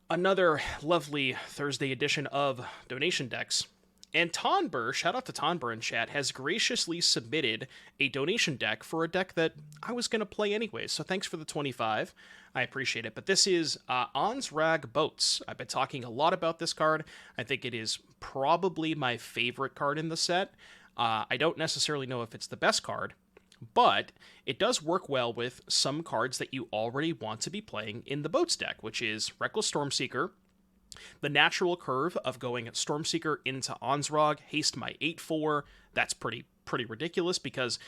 Another lovely Thursday edition of Donation Decks. And Tonber, shout out to Tonber in chat, has graciously submitted a donation deck for a deck that I was going to play anyway. So thanks for the 25. I appreciate it. But this is Ansrag Boats. I've been talking a lot about this card. I think it is probably my favorite card in the set. I don't necessarily know if it's the best card, but it does work well with some cards that you already want to be playing in the Boats deck, which is Reckless Stormseeker, the natural curve of going Stormseeker into Ansrog, haste my 8/4. That's pretty ridiculous because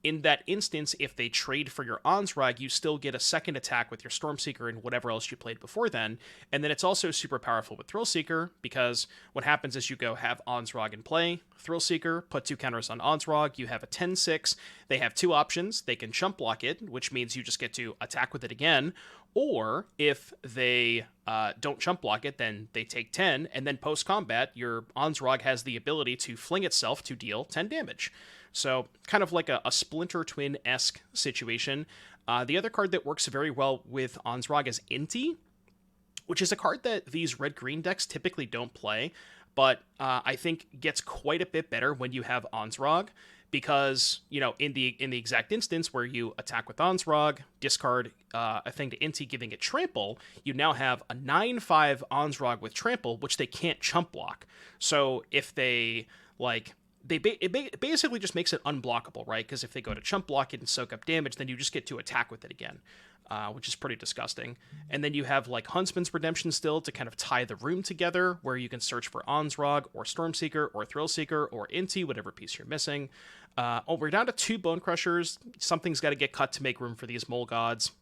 in that instance, if they trade for your Ansrog, you still get a second attack with your Stormseeker and whatever else you played before then. And then it's also super powerful with Thrillseeker because what happens is you go have Ansrog in play, Thrillseeker, put 2 counters on Ansrog, you have a 10/6. They have 2 options. They can chump block it, which means you just get to attack with it again. Or if they don't chump block it, then they take 10, and then post-combat, your Ansrog has the ability to fling itself to deal 10 damage. So kind of like a Splinter Twin-esque situation. The other card that works very well with Ansrog is Inti, which is a card that these red-green decks typically don't play, but I think gets quite a bit better when you have Ansrog, because, you know, in the exact instance where you attack with Ansrog, discard a thing to Inti, giving it trample, you now have a 9/5 Ansrog with trample, which they can't chump block. So if they, like, it basically just makes it unblockable, right? Because if they go to chump block it and soak up damage, then you just get to attack with it again, which is pretty disgusting. And then you have like Huntsman's Redemption still to kind of tie the room together, where you can search for Ansrog or Stormseeker or Thrillseeker or Inti, whatever piece you're missing. We're down to 2 Bonecrushers. Something's got to get cut to make room for these mole gods.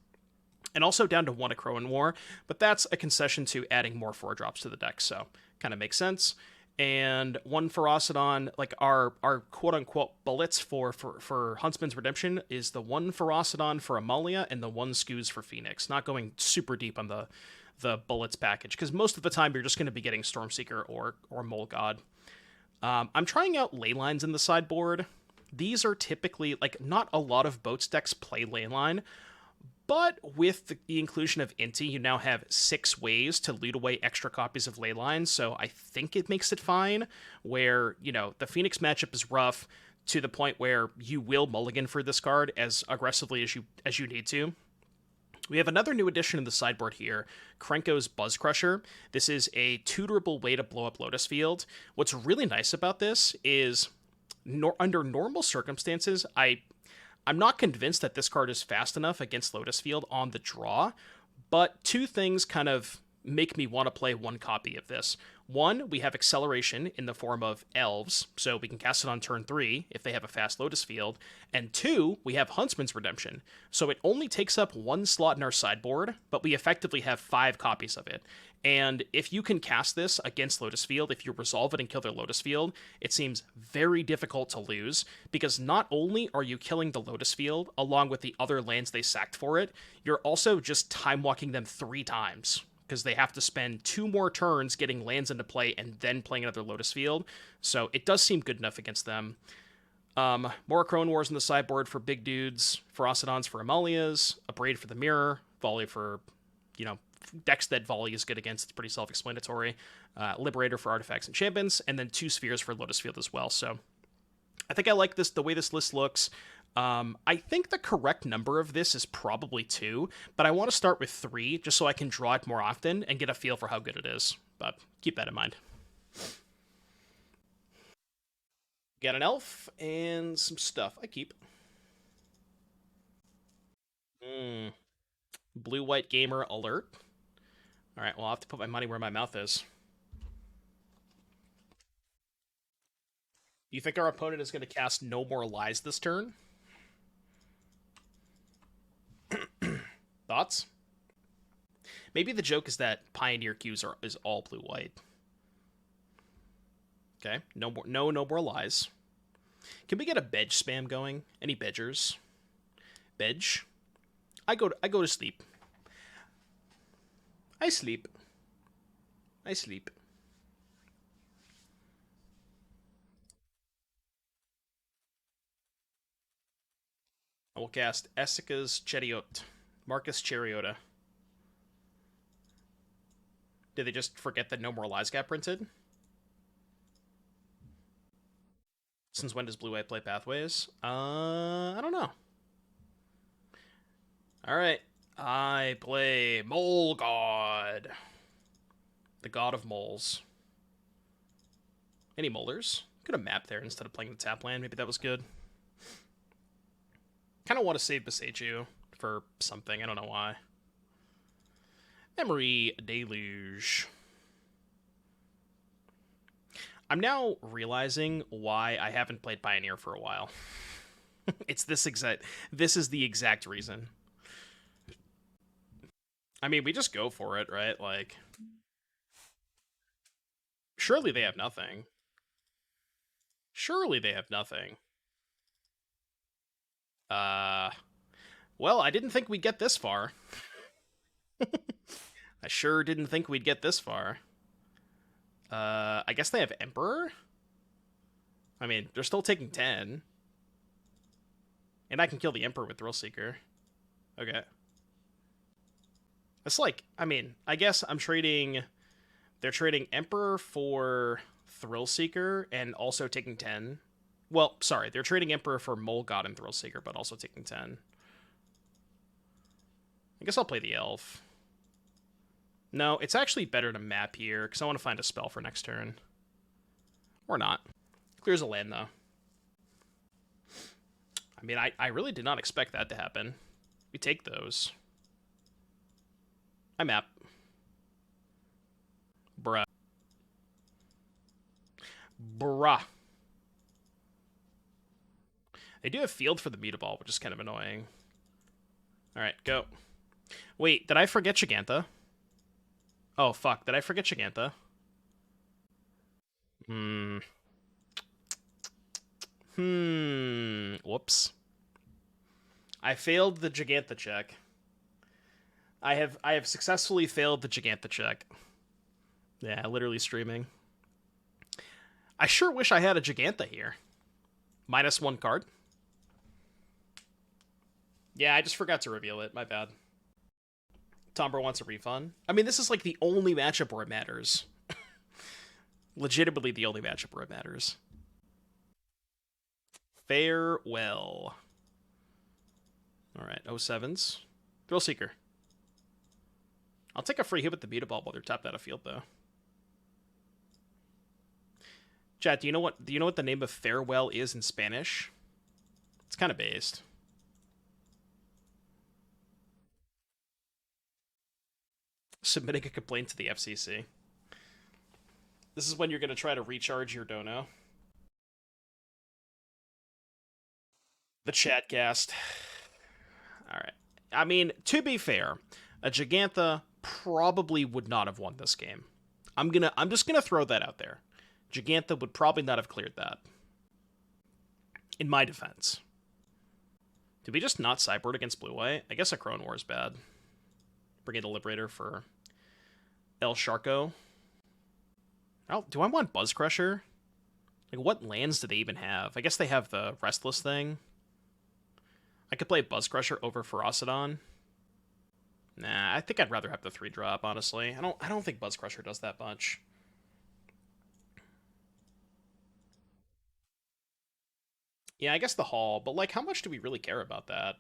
And also down to 1 Akroan War, but that's a concession to adding more 4-drops to the deck, so kind of makes sense. And 1 Ferocidon, like our quote-unquote bullets for Huntsman's Redemption is the 1 Ferocidon for Amalia and the 1 Scooze for Phoenix. Not going super deep on the bullets package, because most of the time you're just going to be getting Stormseeker or Mole God. I'm trying out Leylines in the sideboard. These are typically, like, not a lot of Boats decks play Leyline, but with the inclusion of Inti, you now have 6 ways to loot away extra copies of Leyline, so I think it makes it fine, where, you know, the Phoenix matchup is rough to the point where you will mulligan for this card as aggressively as you need to. We have another new addition in the sideboard here, Krenko's Buzzcrusher. This is a tutorable way to blow up Lotus Field. What's really nice about this is, under normal circumstances, I'm not convinced that this card is fast enough against Lotus Field on the draw, but 2 things kind of make me want to play 1 copy of this. 1, we have acceleration in the form of Elves, so we can cast it on turn 3 if they have a fast Lotus Field. And 2, we have Huntsman's Redemption, so it only takes up 1 slot in our sideboard, but we effectively have 5 copies of it. And if you can cast this against Lotus Field, if you resolve it and kill their Lotus Field, it seems very difficult to lose, because not only are you killing the Lotus Field along with the other lands they sacked for it, you're also just time-walking them 3 times, because they have to spend 2 more turns getting lands into play and then playing another Lotus Field. So it does seem good enough against them. More Akroan Wars in the sideboard for big dudes, Ferocidons for Amalias, a Braid for the Mirror, Volley for, you know, decks that Volley is good against. It's pretty self-explanatory. Liberator for Artifacts and Enchantments, and then 2 Spheres for Lotus Field as well. So I think I like this, the way this list looks. I think the correct number of this is probably 2, but I want to start with 3 just so I can draw it more often and get a feel for how good it is. But keep that in mind. Got an elf and some stuff I keep. Blue-white gamer alert. Alright, well, I'll have to put my money where my mouth is. Do you think our opponent is going to cast No More Lies this turn? Thoughts? Maybe the joke is that Pioneer Qs is all blue-white. Okay, no more lies. Can we get a Bedge spam going? Any Bedgers? Bedge? I go to sleep. I sleep. I sleep. I will cast Esika's Chariot. Marcus Chariota. Did they just forget that no more lies got printed? Since when does blue-white play Pathways? I don't know. Alright. I play Mole God. The god of moles. Any molars? Could have mapped there instead of playing the tap land. Maybe that was good. Kind of want to save Boseiju for something. I don't know why. Memory Deluge. I'm now realizing why I haven't played Pioneer for a while. This is the exact reason. I mean, we just go for it, right? Like, surely they have nothing. Surely they have nothing. Well, I didn't think we'd get this far. I sure didn't think we'd get this far. I guess they have Emperor? I mean, they're still taking 10. And I can kill the Emperor with Thrillseeker. Okay. It's like, I mean, I guess I'm trading... They're trading Emperor for Thrillseeker and also taking 10. Well, sorry, they're trading Emperor for Mole God and Thrillseeker, but also taking 10. I guess I'll play the Elf. No, it's actually better to map here, because I want to find a spell for next turn. Or not. Clears a land, though. I mean, I really did not expect that to happen. We take those. I map. Bruh. Bruh. They do have field for the Mutavault, which is kind of annoying. Alright, go. Wait, did I forget Giganta? Oh, fuck. Did I forget Giganta? Whoops. I failed the Giganta check. I have successfully failed the Giganta check. Yeah, literally streaming. I sure wish I had a Giganta here. -1 card. Yeah, I just forgot to reveal it. My bad. Tomber wants a refund. I mean, this is like the only matchup where it matters. Legitimately the only matchup where it matters. Farewell. Alright, 07s. Thrillseeker. I'll take a free hit with the Mutavault while they're tapped out of field, though. Chat, do you know what the name of farewell is in Spanish? It's kind of based. Submitting a complaint to the FCC. This is when you're going to try to recharge your Dono. The chatcast. Alright. I mean, to be fair, a Giganta probably would not have won this game. I'm just gonna throw that out there. Giganta would probably not have cleared that. In my defense. Did we just not sideboard against blue-white? I guess Akroan War is bad. Bring in a Liberator for El Sharko. Do I want Buzzcrusher? Like, what lands do they even have? I guess they have the Restless thing. I could play Buzzcrusher over Ferocidon. Nah, I think I'd rather have the 3-drop, honestly. I don't think Buzzcrusher does that much. Yeah, I guess the Hall, but, like, how much do we really care about that?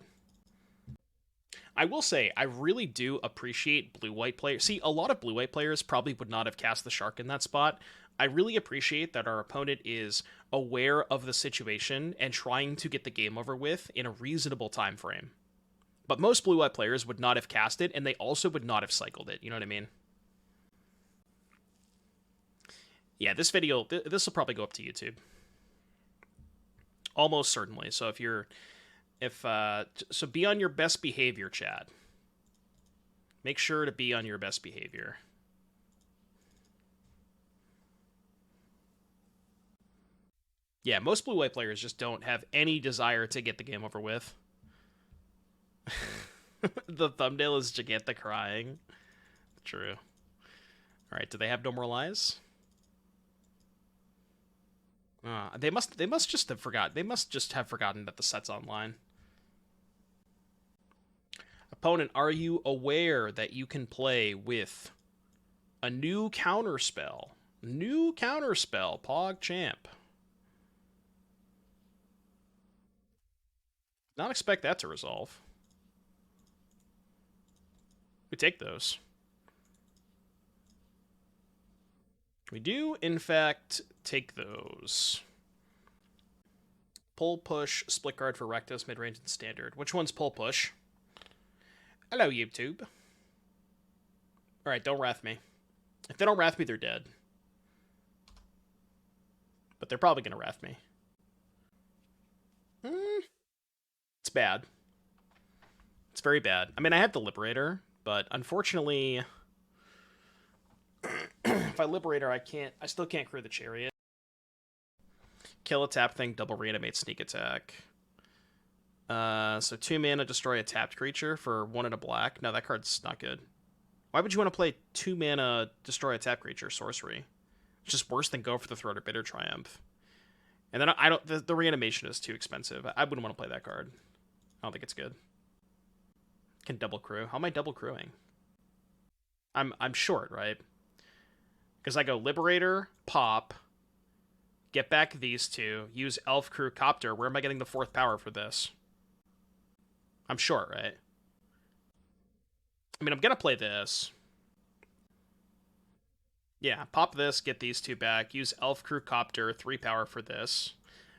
I will say, I really do appreciate blue-white players. See, a lot of blue-white players probably would not have cast the Shark in that spot. I really appreciate that our opponent is aware of the situation and trying to get the game over with in a reasonable time frame. But most blue-white players would not have cast it, and they also would not have cycled it, you know what I mean? Yeah, this video, this will probably go up to YouTube. Almost certainly. So so be on your best behavior, Chad. Make sure to be on your best behavior. Yeah, most blue-white players just don't have any desire to get the game over with. The thumbnail is Giganta crying. True. Alright, do they have no more lies? They must just have forgotten. They must just have forgotten that the set's online. Opponent, are you aware that you can play with A new counterspell. New counterspell. Pog Champ. Not expect that to resolve. We take those. We do, in fact, take those. Pull, push, split guard for Rectos, mid-range, and standard. Which one's pull, push? Hello, YouTube. Alright, don't wrath me. If they don't wrath me, they're dead. But they're probably going to wrath me. It's bad. It's very bad. I mean, I have the Liberator, but unfortunately, if I Liberator, I still can't crew the Chariot. Kill a tap thing, double reanimate, sneak attack. So 2 mana, destroy a tapped creature for 1 and a black. No, that card's not good. Why would you want to play 2 mana, destroy a tapped creature, sorcery? It's just worse than go for the Throat or Bitter Triumph. And then I don't. The reanimation is too expensive. I wouldn't want to play that card. I don't think it's good. Can double crew. How am I double crewing? I'm short, right? Because I go Liberator, pop, get back these two, use Elf Crew Copter. Where am I getting the 4th power for this? I'm short, right? I mean, I'm gonna play this. Yeah, pop this, get these 2 back, use Elf Crew Copter, 3 power for this.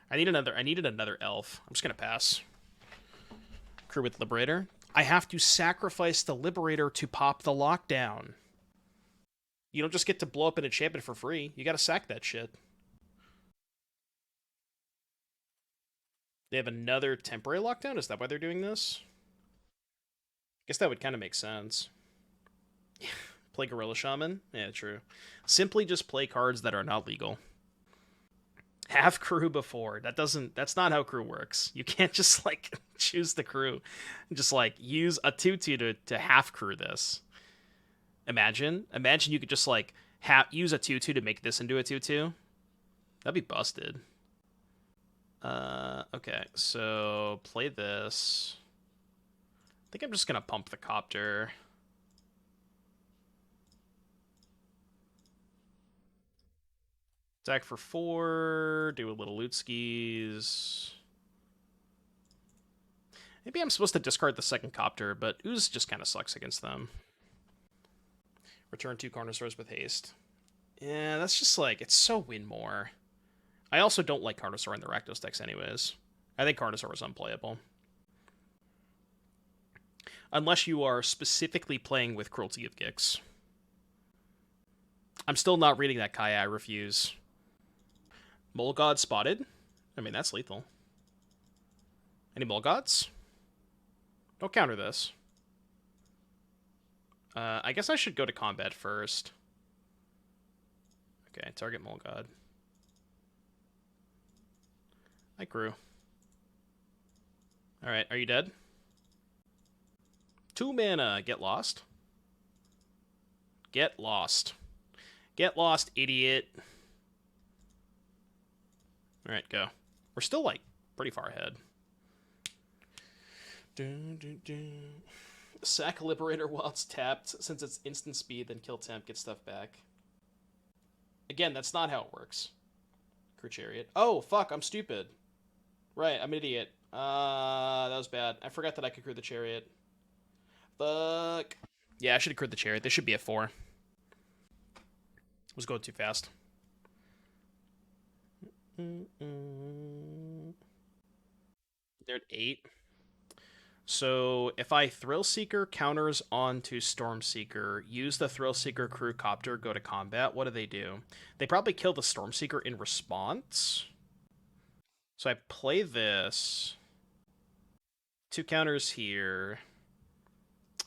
I needed another elf. I'm just gonna pass. Crew with Liberator. I have to sacrifice the Liberator to pop the lockdown. You don't just get to blow up an enchantment for free. You gotta sack that shit. They have another temporary lockdown? Is that why they're doing this? Guess that would kind of make sense. Play Gorilla Shaman? Yeah, true. Simply just play cards that are not legal. Have crew before. That's not how crew works. You can't just, like, choose the crew. Just, like, use a 2-2 to half crew this. Imagine you could just, like, use a 2-2 to make this into a 2-2. That'd be busted. Okay, so play this. I think I'm just gonna pump the Copter. Attack for 4, do a little loot skis. Maybe I'm supposed to discard the second Copter, but Ooze just kind of sucks against them. Return 2 Carnosaurs with haste. Yeah, that's just like, it's so win more. I also don't like Carnosaur in the Rakdos decks anyways. I think Carnosaur is unplayable. Unless you are specifically playing with Cruelty of Gix. I'm still not reading that Kaya, I refuse. Mole God spotted? I mean, that's lethal. Any Mole Gods? Don't counter this. I guess I should go to combat first. Okay, target Mole God. I grew. Alright, are you dead? 2 mana, get lost. Get lost. Get lost, idiot. Alright, go. We're still, like, pretty far ahead. Sack Liberator while it's tapped. Since it's instant speed, then kill temp, get stuff back. Again, that's not how it works. Crew Chariot. Oh, fuck, I'm stupid. Right, I'm an idiot. That was bad. I forgot that I could crew the Chariot. Fuck. Yeah, I should have crewed the Chariot. They should be at 4. Was going too fast. They're at 8. So if I Thrillseeker counters onto Stormseeker, use the Thrillseeker crew Copter, go to combat, what do? They probably kill the Stormseeker in response. So I play this. 2 counters here.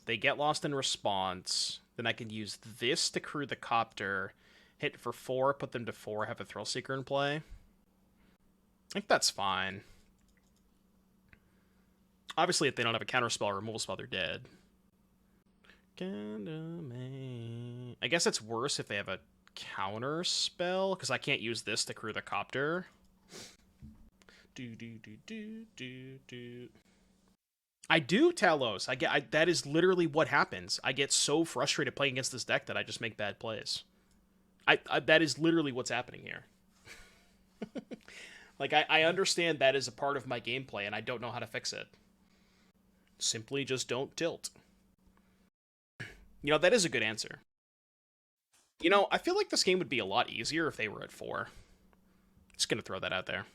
They get lost in response. Then I can use this to crew the Copter, hit for 4, put them to 4, have a Thrillseeker in play. I think that's fine. Obviously, if they don't have a counterspell or removal spell, they're dead. I guess it's worse if they have a counterspell, because I can't use this to crew the Copter. I do, Talos. That is literally what happens. I get so frustrated playing against this deck that I just make bad plays. That is literally what's happening here. Like, I understand that is a part of my gameplay, and I don't know how to fix it. Simply just don't tilt. You know, that is a good answer. You know, I feel like this game would be a lot easier if they were at 4. Just gonna throw that out there.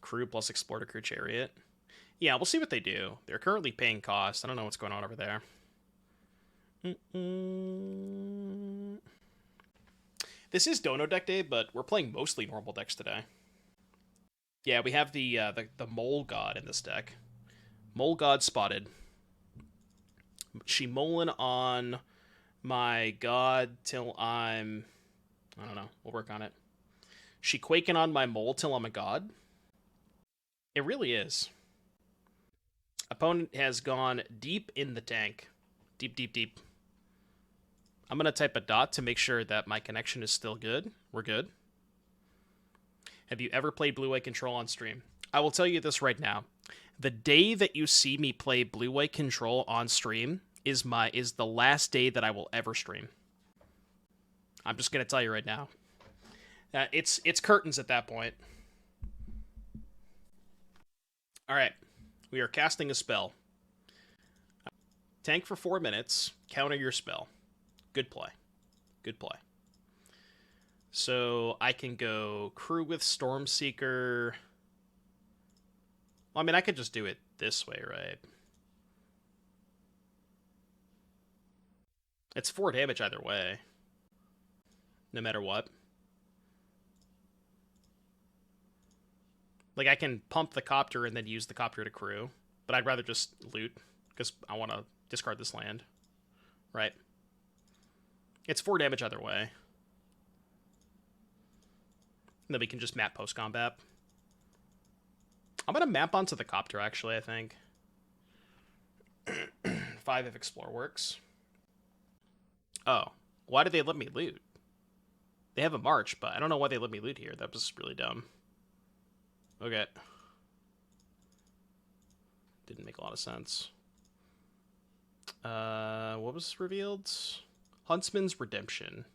Crew plus Explorer Crew Chariot. Yeah, we'll see what they do. They're currently paying cost. I don't know what's going on over there. This is Dono deck day, but we're playing mostly normal decks today. Yeah, we have the Mole God in this deck. Mole God spotted. She moling on my God till I'm... I don't know. We'll work on it. She quaking on my mole till I'm a god. It really is. Opponent has gone deep in the tank. Deep, deep, deep. I'm going to type a dot to make sure that my connection is still good. We're good. Have you ever played Blue-White Control on stream? I will tell you this right now. The day that you see me play Blue-White Control on stream is the last day that I will ever stream. I'm just going to tell you right now. It's curtains at that point. All right. We are casting a spell. Tank for 4 minutes. Counter your spell. Good play. Good play. So I can go crew with Stormseeker. Well, I mean, I could just do it this way, right? It's 4 damage either way. No matter what. Like, I can pump the Copter and then use the Copter to crew. But I'd rather just loot, because I want to discard this land. Right? It's 4 damage either way. And then we can just map post-combat. I'm going to map onto the Copter, actually, I think. 5 if Explore works. Oh. Why did they let me loot? They have a march, but I don't know why they let me loot here. That was really dumb. Okay. Didn't make a lot of sense. What was revealed? Huntsman's Redemption.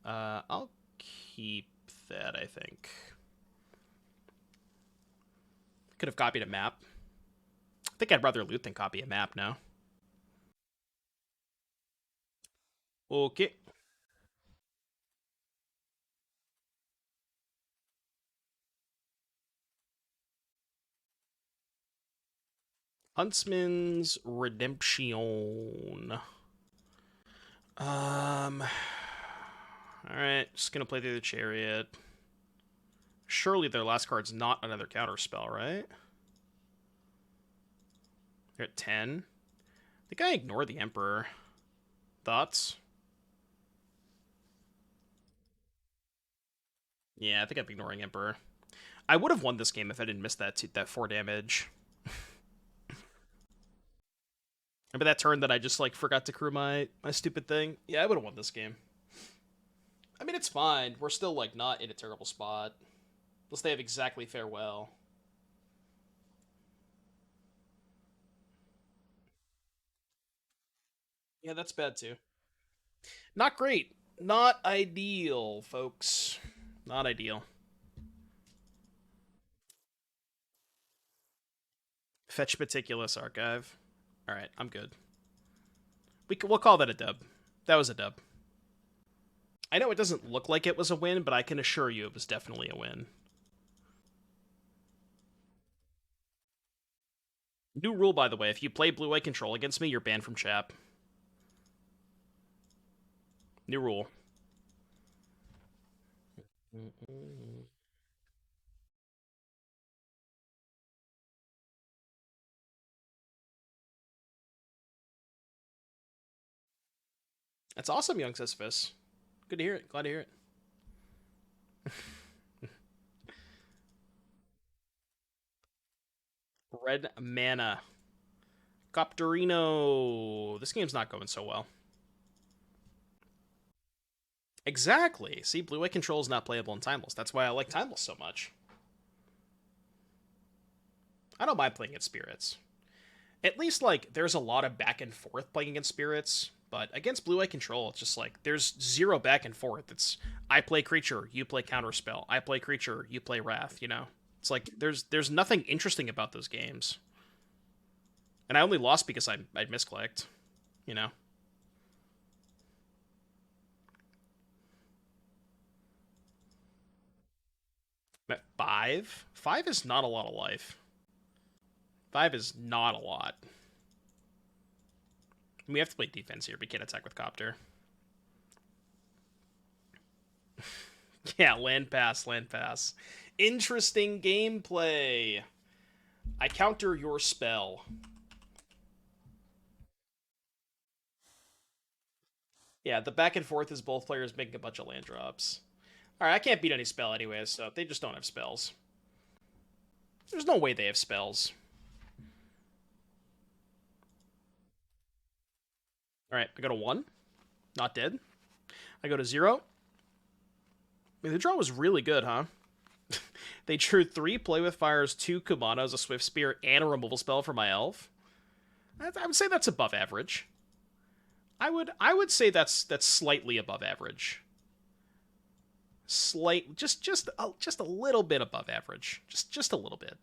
I'll keep that, I think. Could have copied a map. I think I'd rather loot than copy a map now. Okay. Huntsman's Redemption. Alright, just gonna play through the Chariot. Surely their last card's not another counter spell, right? They're at 10. I think I ignore the Emperor. Thoughts? Yeah, I think I'm ignoring Emperor. I would have won this game if I didn't miss that 4 damage. Remember that turn that I just, like, forgot to crew my stupid thing? Yeah, I would have won this game. I mean, it's fine. We're still, like, not in a terrible spot. Unless they have exactly Farewell. Yeah, that's bad, too. Not great. Not ideal, folks. Not ideal. Fetch Meticulous Archive. Alright, I'm good. We'll call that a dub. That was a dub. I know it doesn't look like it was a win, but I can assure you it was definitely a win. New rule, by the way, if you play Blue-White Control against me, you're banned from chat. New rule. That's awesome, young Sisyphus. Good to hear it. Glad to hear it. Red mana. Copterino. This game's not going so well. Exactly. See, Blue-White Control is not playable in Timeless. That's why I like Timeless so much. I don't mind playing against spirits. At least, like, there's a lot of back and forth playing against spirits, but against blue-white control, it's just like, there's zero back and forth. It's, I play creature, you play counterspell. I play creature, you play wrath, you know? It's like, there's nothing interesting about those games. And I only lost because I misclicked, you know? At 5? 5 is not a lot of life. 5 is not a lot. We have to play defense here. We can't attack with Copter. Yeah, land pass, land pass. Interesting gameplay. I counter your spell. Yeah, the back and forth is both players making a bunch of land drops. Alright, I can't beat any spell anyways, so they just don't have spells. There's no way they have spells. Alright, I go to 1. Not dead. I go to 0. I mean, the draw was really good, huh? They drew 3 Play with Fires, 2 Kumanos, a Swift Spear, and a removal spell for my elf. I would say that's above average. I would say that's slightly above average. Just a little bit above average. Just a little bit.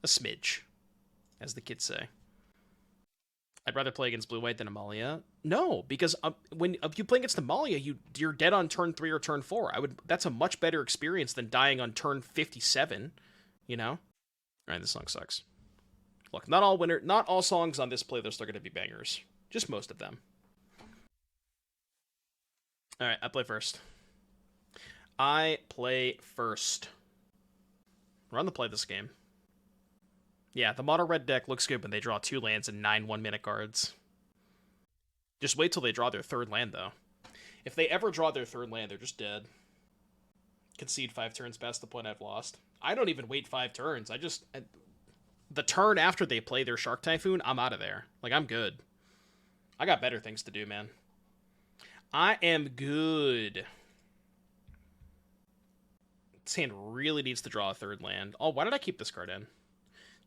A smidge, as the kids say. I'd rather play against blue-white than Amalia. No, because when if you play against Amalia, you're dead on turn 3 or turn 4. That's a much better experience than dying on turn 57. You know. All right, this song sucks. Look, not all songs on this playlist are going to be bangers. Just most of them. All right, I play first. Run the play this game. Yeah, the mono red deck looks good when they draw 2 lands and 9 1-minute cards. Just wait till they draw their 3rd land, though. If they ever draw their 3rd land, they're just dead. Concede 5 turns past the point I've lost. I don't even wait 5 turns. The turn after they play their Shark Typhoon, I'm out of there. Like, I'm good. I got better things to do, man. I am good. This hand really needs to draw a 3rd land. Oh, why did I keep this card in?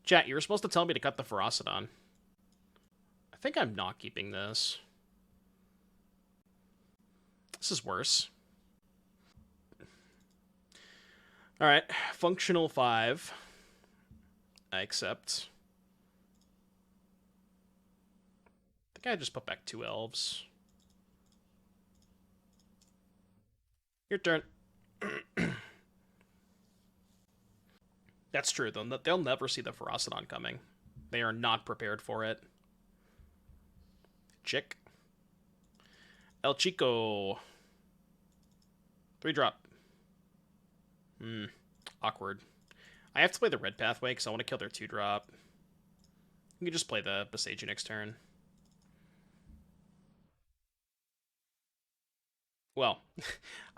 Chat, you were supposed to tell me to cut the Ferocidon. I think I'm not keeping this. This is worse. Alright, functional 5. I accept. I think I just put back 2 elves. Your turn. That's true, though. They'll never see the Ferocidon coming. They are not prepared for it. Chick. El Chico. 3-drop. Awkward. I have to play the red pathway because I want to kill their 2-drop. You can just play the Boseiju next turn. Well,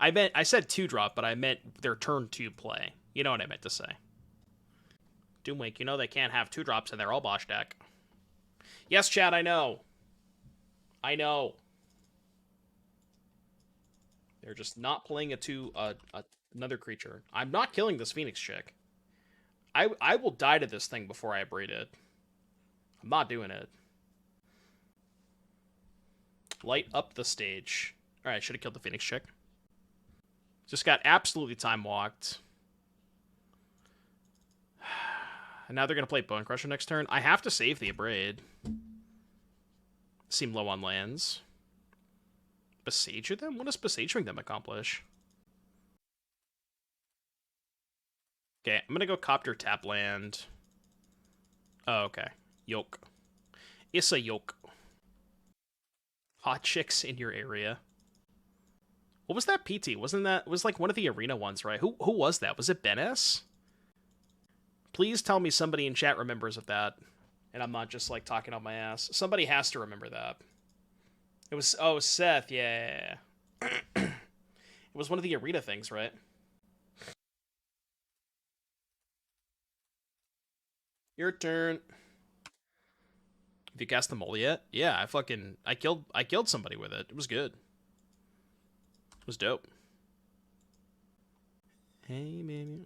I said 2-drop, but I meant their turn 2 play. You know what I meant to say. Doomwake, you know they can't have 2-drops in their Allbosh deck. Yes, Chad, I know. I know. They're just not playing another creature. I'm not killing this Phoenix chick. I will die to this thing before I breed it. I'm not doing it. Light up the stage. Alright, should have killed the Phoenix chick. Just got absolutely time walked. And now they're going to play Bonecrusher next turn. I have to save the Abrade. Seem low on lands. Boseiju them? What does Boseijuing them accomplish? Okay, I'm going to go Copter tap land. Oh, okay. Yoke. It's a yoke. Hot chicks in your area. What was that PT? Wasn't that... It was like one of the arena ones, right? Who was that? Was it Ben S? Please tell me somebody in chat remembers of that. And I'm not just, like, talking out my ass. Somebody has to remember that. It was... Oh, Seth. Yeah. It was one of the arena things, right? Your turn. Have you cast the mole yet? Yeah, I killed somebody with it. It was good. It was dope. Hey, baby.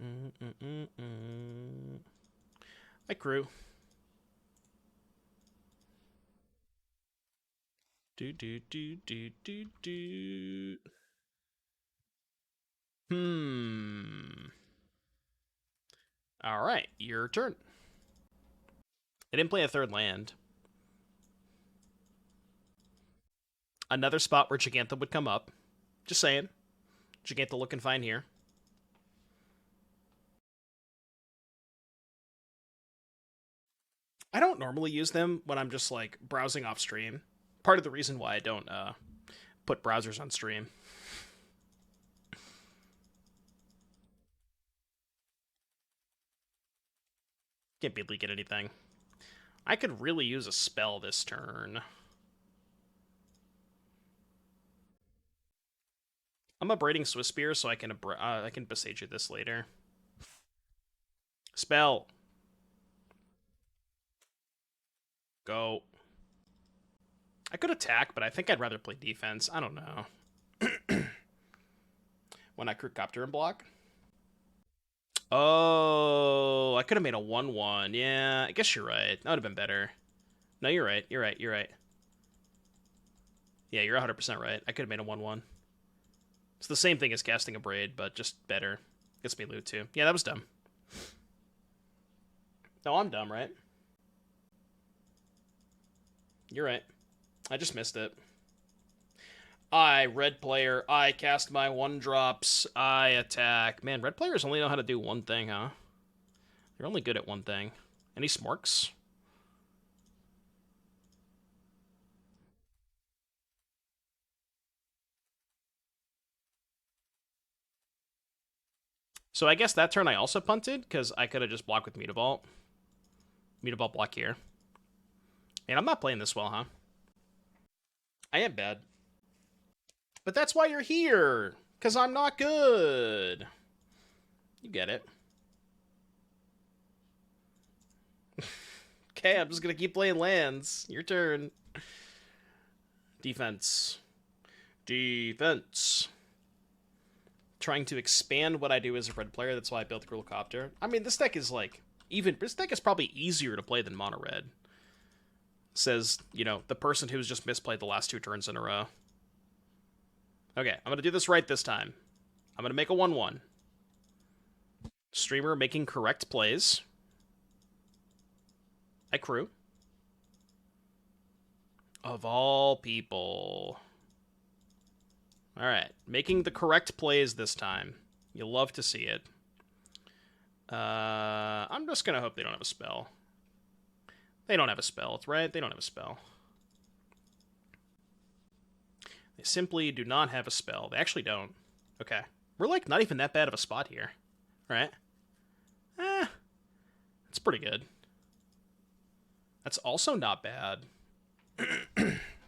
Hi, crew. Do. All right, your turn. I didn't play a third land. Another spot where Gigantha would come up. Just saying. Gigantha looking fine here. I don't normally use them when I'm just like browsing off stream. Part of the reason why I don't put browsers on stream. Can't barely get anything. I could really use a spell this turn. I'm upgrading Swiss Spear so I can Boseiju this later. Spell. Go. I could attack, but I think I'd rather play defense. I don't know. When I crew Copter and block. Oh, I could have made a 1/1. Yeah, I guess you're right. That would have been better. No, you're right. You're right. Yeah, you're 100% right. I could have made a 1/1. It's the same thing as casting a Braid, but just better. Gets me loot too. Yeah, that was dumb. No, I'm dumb, right? You're right. I just missed it. Red player. I cast my 1-drops. I attack. Man, red players only know how to do one thing, huh? They're only good at one thing. Any smorks? So I guess that turn I also punted, because I could have just blocked with Mutavault. Mutavault block here. And I'm not playing this well, huh? I am bad. But that's why you're here, because I'm not good. You get it. Okay, I'm just going to keep playing lands. Your turn. Defense. Defense. Trying to expand what I do as a red player. That's why I built the Copter. I mean, this deck is like... This deck is probably easier to play than mono red. Says, you know, the person who's just misplayed the last 2 turns in a row. Okay, I'm going to do this right this time. I'm going to make a 1/1. Streamer making correct plays. I crew. Of all people. Alright, making the correct plays this time. You'll love to see it. I'm just going to hope they don't have a spell. They don't have a spell, right? They don't have a spell. They simply do not have a spell. They actually don't. Okay. We're, like, not even that bad of a spot here. Right? That's pretty good. That's also not bad.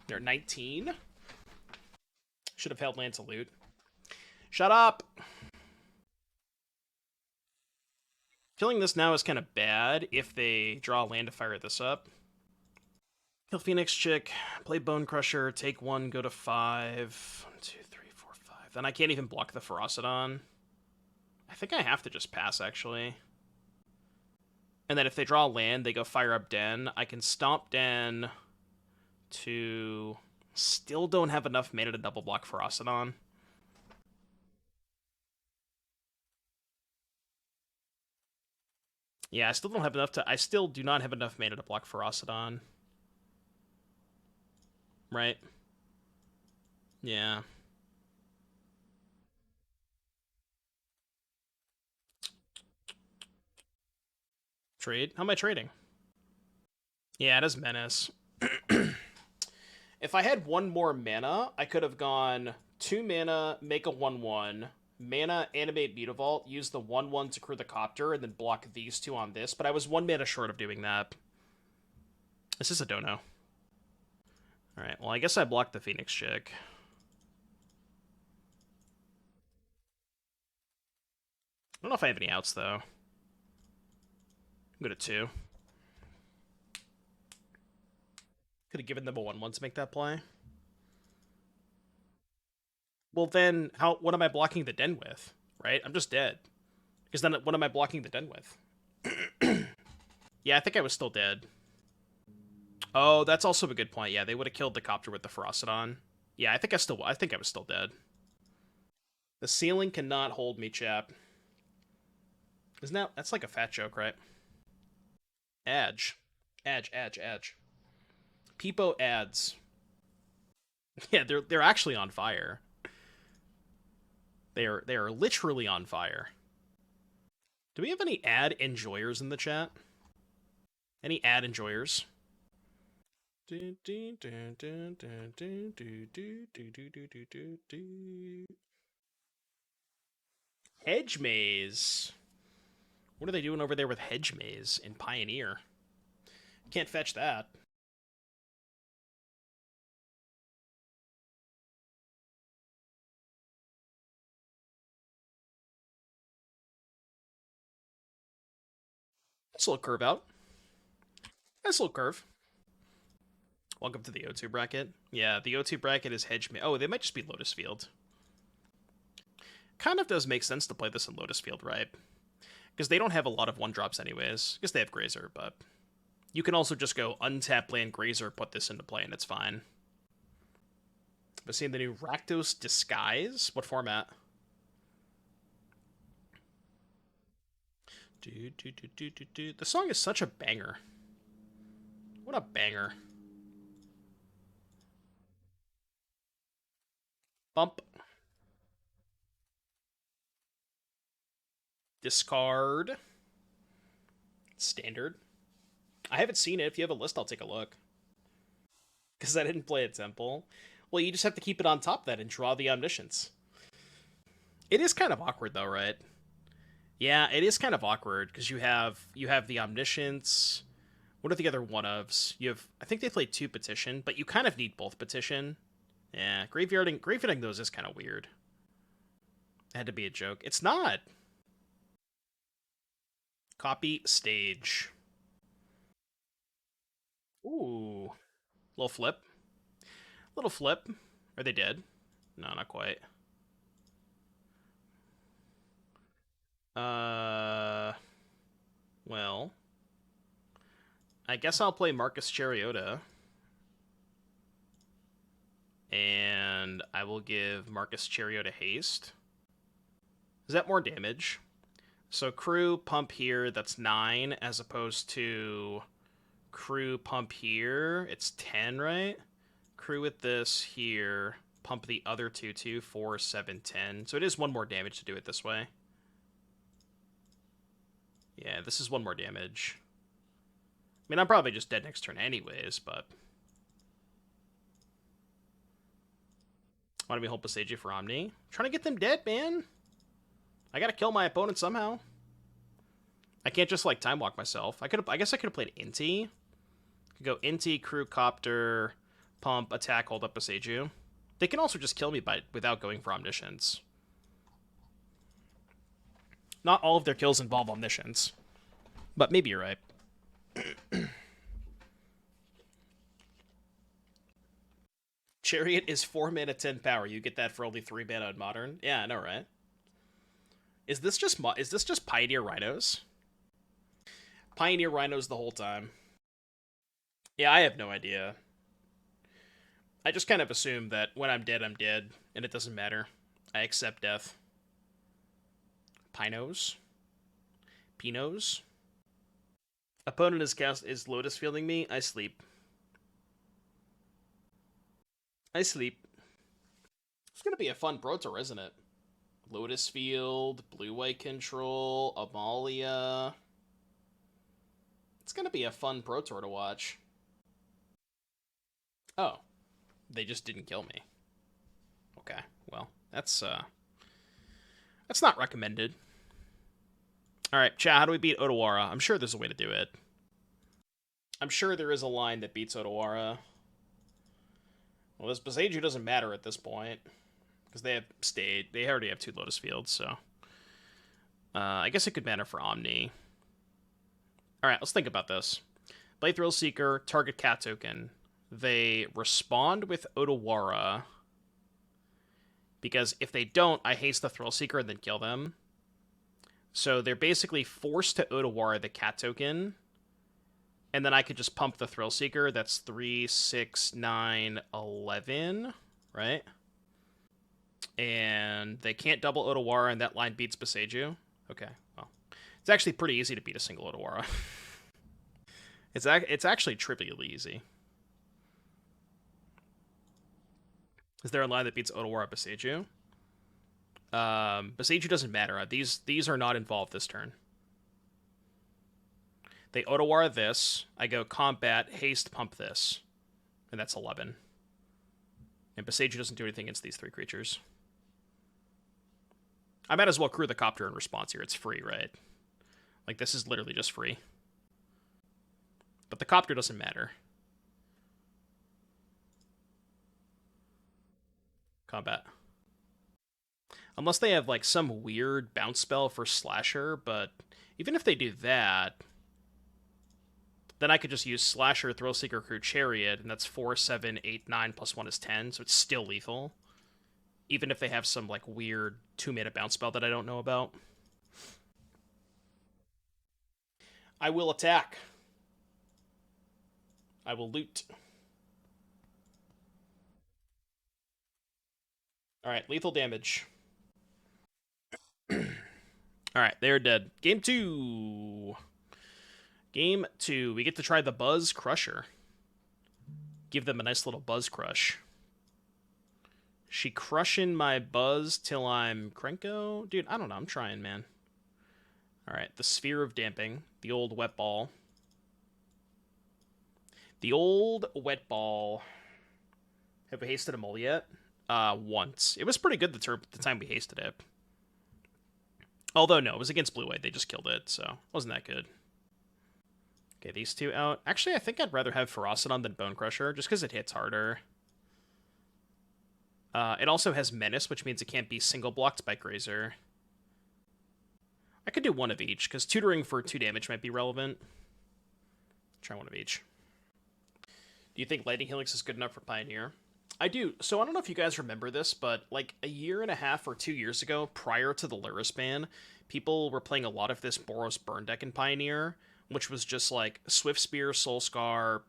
They're 19. Should have held land to loot. Shut up! Killing this now is kind of bad if they draw a land to fire this up. Kill Phoenix Chick, play Bonecrusher, take 1, go to 5. 1, 2, 3, 4, 5. Then I can't even block the Ferocidon. I think I have to just pass, actually. And then if they draw land, they go fire up Den. I can Stomp Den to... Still don't have enough mana to double block Ferocidon. Yeah, I still don't have enough to... I still do not have enough mana to block Ferocidon. Right? Yeah. Trade? How am I trading? Yeah, it is Menace. If I had 1 more mana, I could have gone 2 mana, make a 1/1, mana, animate Mutavault, use the 1/1 to crew the Copter, and then block these 2 on this, but I was 1 mana short of doing that. This is a Dono. Alright, well, I guess I blocked the Phoenix Chick. I don't know if I have any outs, though. I'm good at 2. Could have given them a 1/1 to make that play. Well, then, what am I blocking the Den with? Right? I'm just dead. Because then, what am I blocking the Den with? Yeah, I think I was still dead. Oh, that's also a good point. Yeah, they would have killed the Copter with the Ferocidon. Yeah, I think I was still dead. The ceiling cannot hold me, chap. Isn't that's like a fat joke, right? Adge. Adge. Peepo ads. Yeah, they're actually on fire. They are literally on fire. Do we have any ad enjoyers in the chat? Any ad enjoyers? Hedge Maze. What are they doing over there with Hedge Maze in Pioneer? Can't fetch that. Nice little curve out. Nice little curve. Welcome to the O2 bracket. Yeah, the O2 bracket is Hedge Maze. Oh, they might just be Lotus Field. Kind of does make sense to play this in Lotus Field, right? Because they don't have a lot of 1-drops anyways. I guess they have Grazer, but you can also just go untap land Grazer, put this into play, and it's fine. But seeing the new Rakdos Disguise? What format? The song is such a banger. What a banger. Bump. Discard. Standard. I haven't seen it. If you have a list, I'll take a look. Because I didn't play a temple. Well, you just have to keep it on top of that and draw the Omniscience. It is kind of awkward, though, right? Yeah, it is kind of awkward, because you have the Omniscience. What are the other one-ofs? You have... I think they played 2 Petition, but you kind of need both Petition. Yeah, graveyarding those is kind of weird. It had to be a joke. It's not! Copy stage. Ooh. Little flip. Little flip. Are they dead? No, not quite. Well. I guess I'll play Marcus Chariota. And I will give Marcus Chariota haste. Is that more damage? So crew pump here, that's 9, as opposed to crew pump here, it's 10, right? Crew with this here, pump the other 2, 4, 7, 10. So it is 1 more damage to do it this way. Yeah, this is 1 more damage. I mean, I'm probably just dead next turn anyways, but... Want to be hold Boseiju for Omni? I'm trying to get them dead, man! I gotta kill my opponent somehow. I can't just, like, time walk myself. I guess I could have played Inti. Could go Inti, Crew, Copter, Pump, Attack, hold up Boseiju. They can also just kill me without going for Omniscience. Not all of their kills involve Omniscience. But maybe you're right. Chariot is 4 mana, 10 power. You get that for only 3 mana in Modern? Yeah, I know, right? Is this just Pioneer Rhinos? Pioneer Rhinos the whole time. Yeah, I have no idea. I just kind of assume that when I'm dead, and it doesn't matter. I accept death. Pinos? Pinos? Opponent is Lotus fielding me. I sleep. It's gonna be a fun Pro Tour, isn't it? Lotus Field, Blue-White Control, Amalia. It's gonna be a fun Pro Tour to watch. Oh. They just didn't kill me. Okay, well, that's not recommended. Alright, chat, how do we beat Otawara? I'm sure there's a way to do it. I'm sure there is a line that beats Otawara. Well, this Boseiju doesn't matter at this point. Because they have stayed. They already have 2 Lotus Fields, so... I guess it could matter for Omni. Alright, let's think about this. Play Thrillseeker, target cat token. They respond with Otawara. Because if they don't, I haste the Thrillseeker and then kill them. So they're basically forced to Otawara the cat token. And then I could just pump the Thrillseeker. That's 3, 6, 9, 11, right? And they can't double Otawara, and that line beats Boseiju. Okay, well. It's actually pretty easy to beat a single Otawara. It's actually trivially easy. Is there a line that beats Otawara Boseiju? Boseiju doesn't matter. These are not involved this turn. They Otawara this. I go combat, haste, pump this. And that's 11. And Boseiju doesn't do anything against these 3 creatures. I might as well crew the Copter in response here. It's free, right? Like, this is literally just free. But the Copter doesn't matter. Combat. Unless they have, like, some weird bounce spell for Slasher, but even if they do that, then I could just use Slasher, Thrillseeker, Crew, Chariot, and that's 4, 7, 8, 9, plus 1 is 10, so it's still lethal. Even if they have some, like, weird 2-mana bounce spell that I don't know about. I will attack. I will loot. Alright, lethal damage. Alright, they're dead. Game 2. Game 2. We get to try the Buzz Crusher. Give them a nice little Buzz Crush. She crushing my Buzz till I'm Krenko? Dude, I don't know. I'm trying, man. Alright, the Sphere of Damping. The old Wet Ball. The old Wet Ball. Have we hasted a mole yet? Once. It was pretty good the time we hasted it. Although, no, it was against Blue White. They just killed it, so it wasn't that good. Okay, these 2 out. Actually, I think I'd rather have Ferocidon than Bonecrusher, just because it hits harder. It also has Menace, which means it can't be single-blocked by Grazer. I could do one of each, because tutoring for 2 damage might be relevant. Try one of each. Do you think Lightning Helix is good enough for Pioneer? I do. So I don't know if you guys remember this, but like a year and a half or 2 years ago, prior to the Luris ban, people were playing a lot of this Boros burn deck in Pioneer, which was just like Swift Spear, Soul Scar,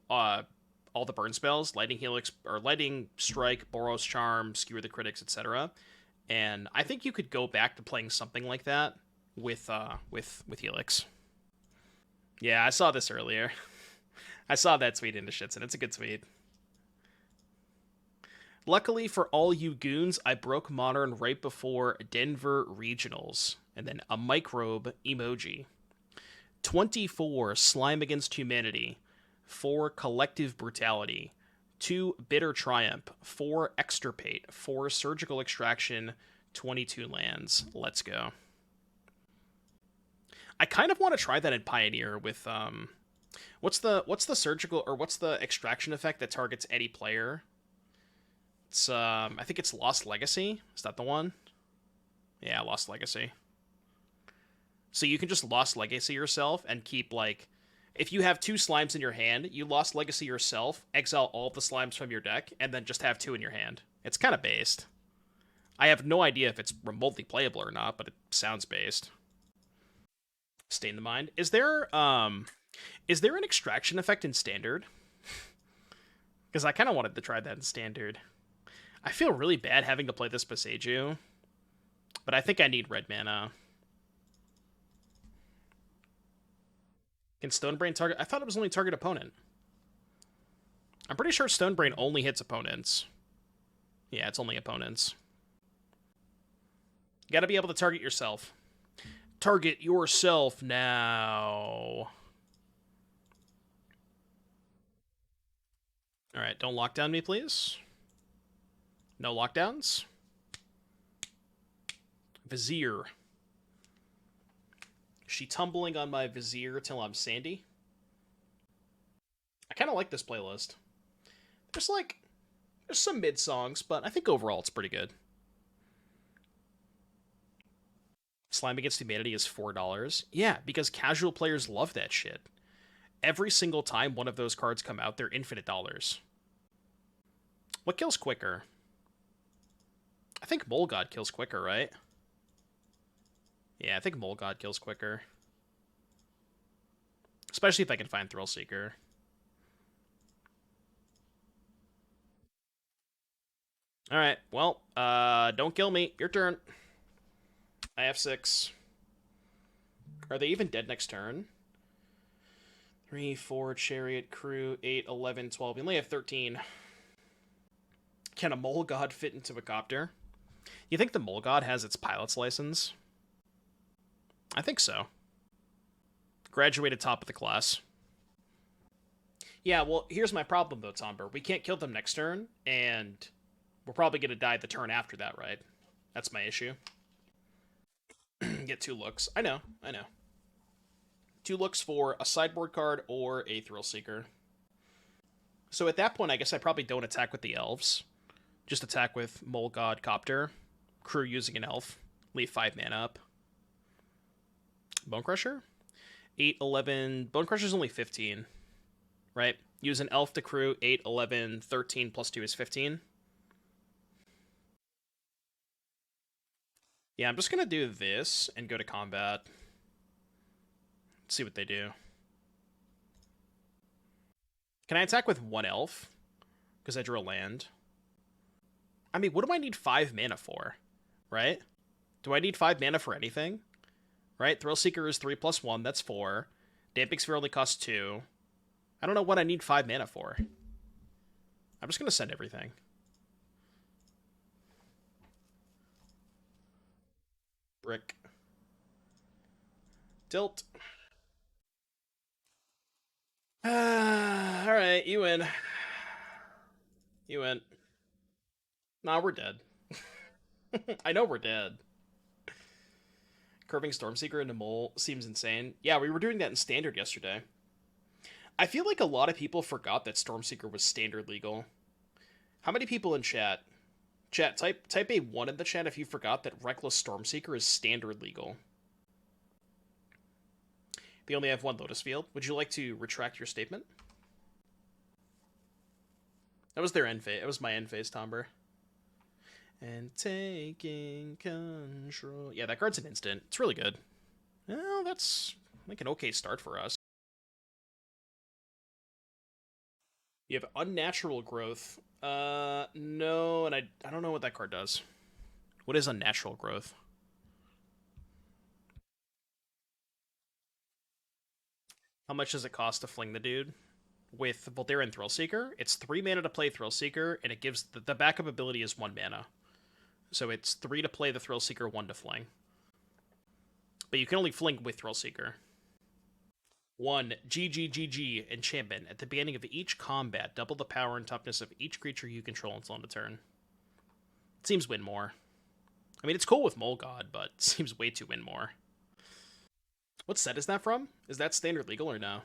all the burn spells, Lightning Helix or Lightning Strike, Boros Charm, Skewer the Critics, etc. And I think you could go back to playing something like that with Helix. Yeah, I saw this earlier. I saw that tweet into shits, and it's a good tweet. Luckily for all you goons, I broke Modern right before Denver Regionals. And then a microbe emoji. 24, Slime Against Humanity. 4, Collective Brutality. 2, Bitter Triumph. 4, Extirpate. 4, Surgical Extraction. 22 lands. Let's go. I kind of want to try that in Pioneer with, what's the surgical, or what's the extraction effect that targets any player? It's, I think it's Lost Legacy. Is that the one? Yeah, Lost Legacy. So you can just Lost Legacy yourself and keep, like... If you have 2 slimes in your hand, you Lost Legacy yourself, exile all of the slimes from your deck, and then just have 2 in your hand. It's kind of based. I have no idea if it's remotely playable or not, but it sounds based. Stain the Mind. Is there an extraction effect in Standard? Because I kind of wanted to try that in Standard. I feel really bad having to play this Boseiju, but I think I need red mana. Can Stonebrain target? I thought it was only target opponent. I'm pretty sure Stonebrain only hits opponents. Yeah, it's only opponents. You gotta be able to target yourself. Target yourself now. Alright, don't lock down me, please. No lockdowns. Vizier. She tumbling on my Vizier till I'm Sandy. I kind of like this playlist. There's some mid songs, but I think overall it's pretty good. Slime Against Humanity is $4. Yeah, because casual players love that shit. Every single time one of those cards come out, they're infinite dollars. What kills quicker? I think Mole God kills quicker, right? Yeah, I think Mole God kills quicker. Especially if I can find Thrillseeker. Alright, well, don't kill me. Your turn. I have 6. Are they even dead next turn? 3, 4, Chariot, Crew, 8, 11, 12. We only have 13. Can a Mole God fit into a Copter? You think the Mole God has its pilot's license? I think so. Graduated top of the class. Yeah, well, here's my problem, though, Tomber. We can't kill them next turn, and we're probably going to die the turn after that, right? That's my issue. Get 2 looks. I know. 2 looks for a sideboard card or a Thrillseeker. So at that point, I guess I probably don't attack with the elves. Just attack with Mole God Copter. Crew using an elf. Leave 5 mana up. Bonecrusher? 8, 11... Bonecrusher's only 15. Right? Use an elf to crew. 8, 11, 13 plus 2 is 15. Yeah, I'm just going to do this and go to combat. See what they do. Can I attack with 1 elf? Because I drew a land. I mean, what do I need 5 mana for? Right? Do I need 5 mana for anything? Right? Thrillseeker is 3 plus 1, that's 4. Damping Sphere only costs 2. I don't know what I need 5 mana for. I'm just going to send everything. Brick. Tilt. Alright, you win. You win. Nah, we're dead. I know we're dead. Curving Stormseeker into Mole seems insane. Yeah, we were doing that in Standard yesterday. I feel like a lot of people forgot that Stormseeker was Standard legal. How many people in chat? Chat, type a 1 in the chat if you forgot that Reckless Stormseeker is Standard legal. They only have 1 Lotus Field. Would you like to retract your statement? That was their end phase. It was my end phase, Tomber. And taking control. Yeah, that card's an instant. It's really good. Well, that's like an okay start for us. You have Unnatural Growth. No, and I don't know what that card does. What is Unnatural Growth? How much does it cost to fling the dude? With Voldaren Thrillseeker, it's 3 mana to play Thrillseeker, and it gives the backup ability is 1 mana. So it's 3 to play the Thrillseeker, 1 to fling. But you can only fling with Thrillseeker. 1. GGGG enchantment. At the beginning of each combat, double the power and toughness of each creature you control until end of turn. It seems win more. I mean, it's cool with Mole God, but it seems way too win more. What set is that from? Is that Standard legal or no?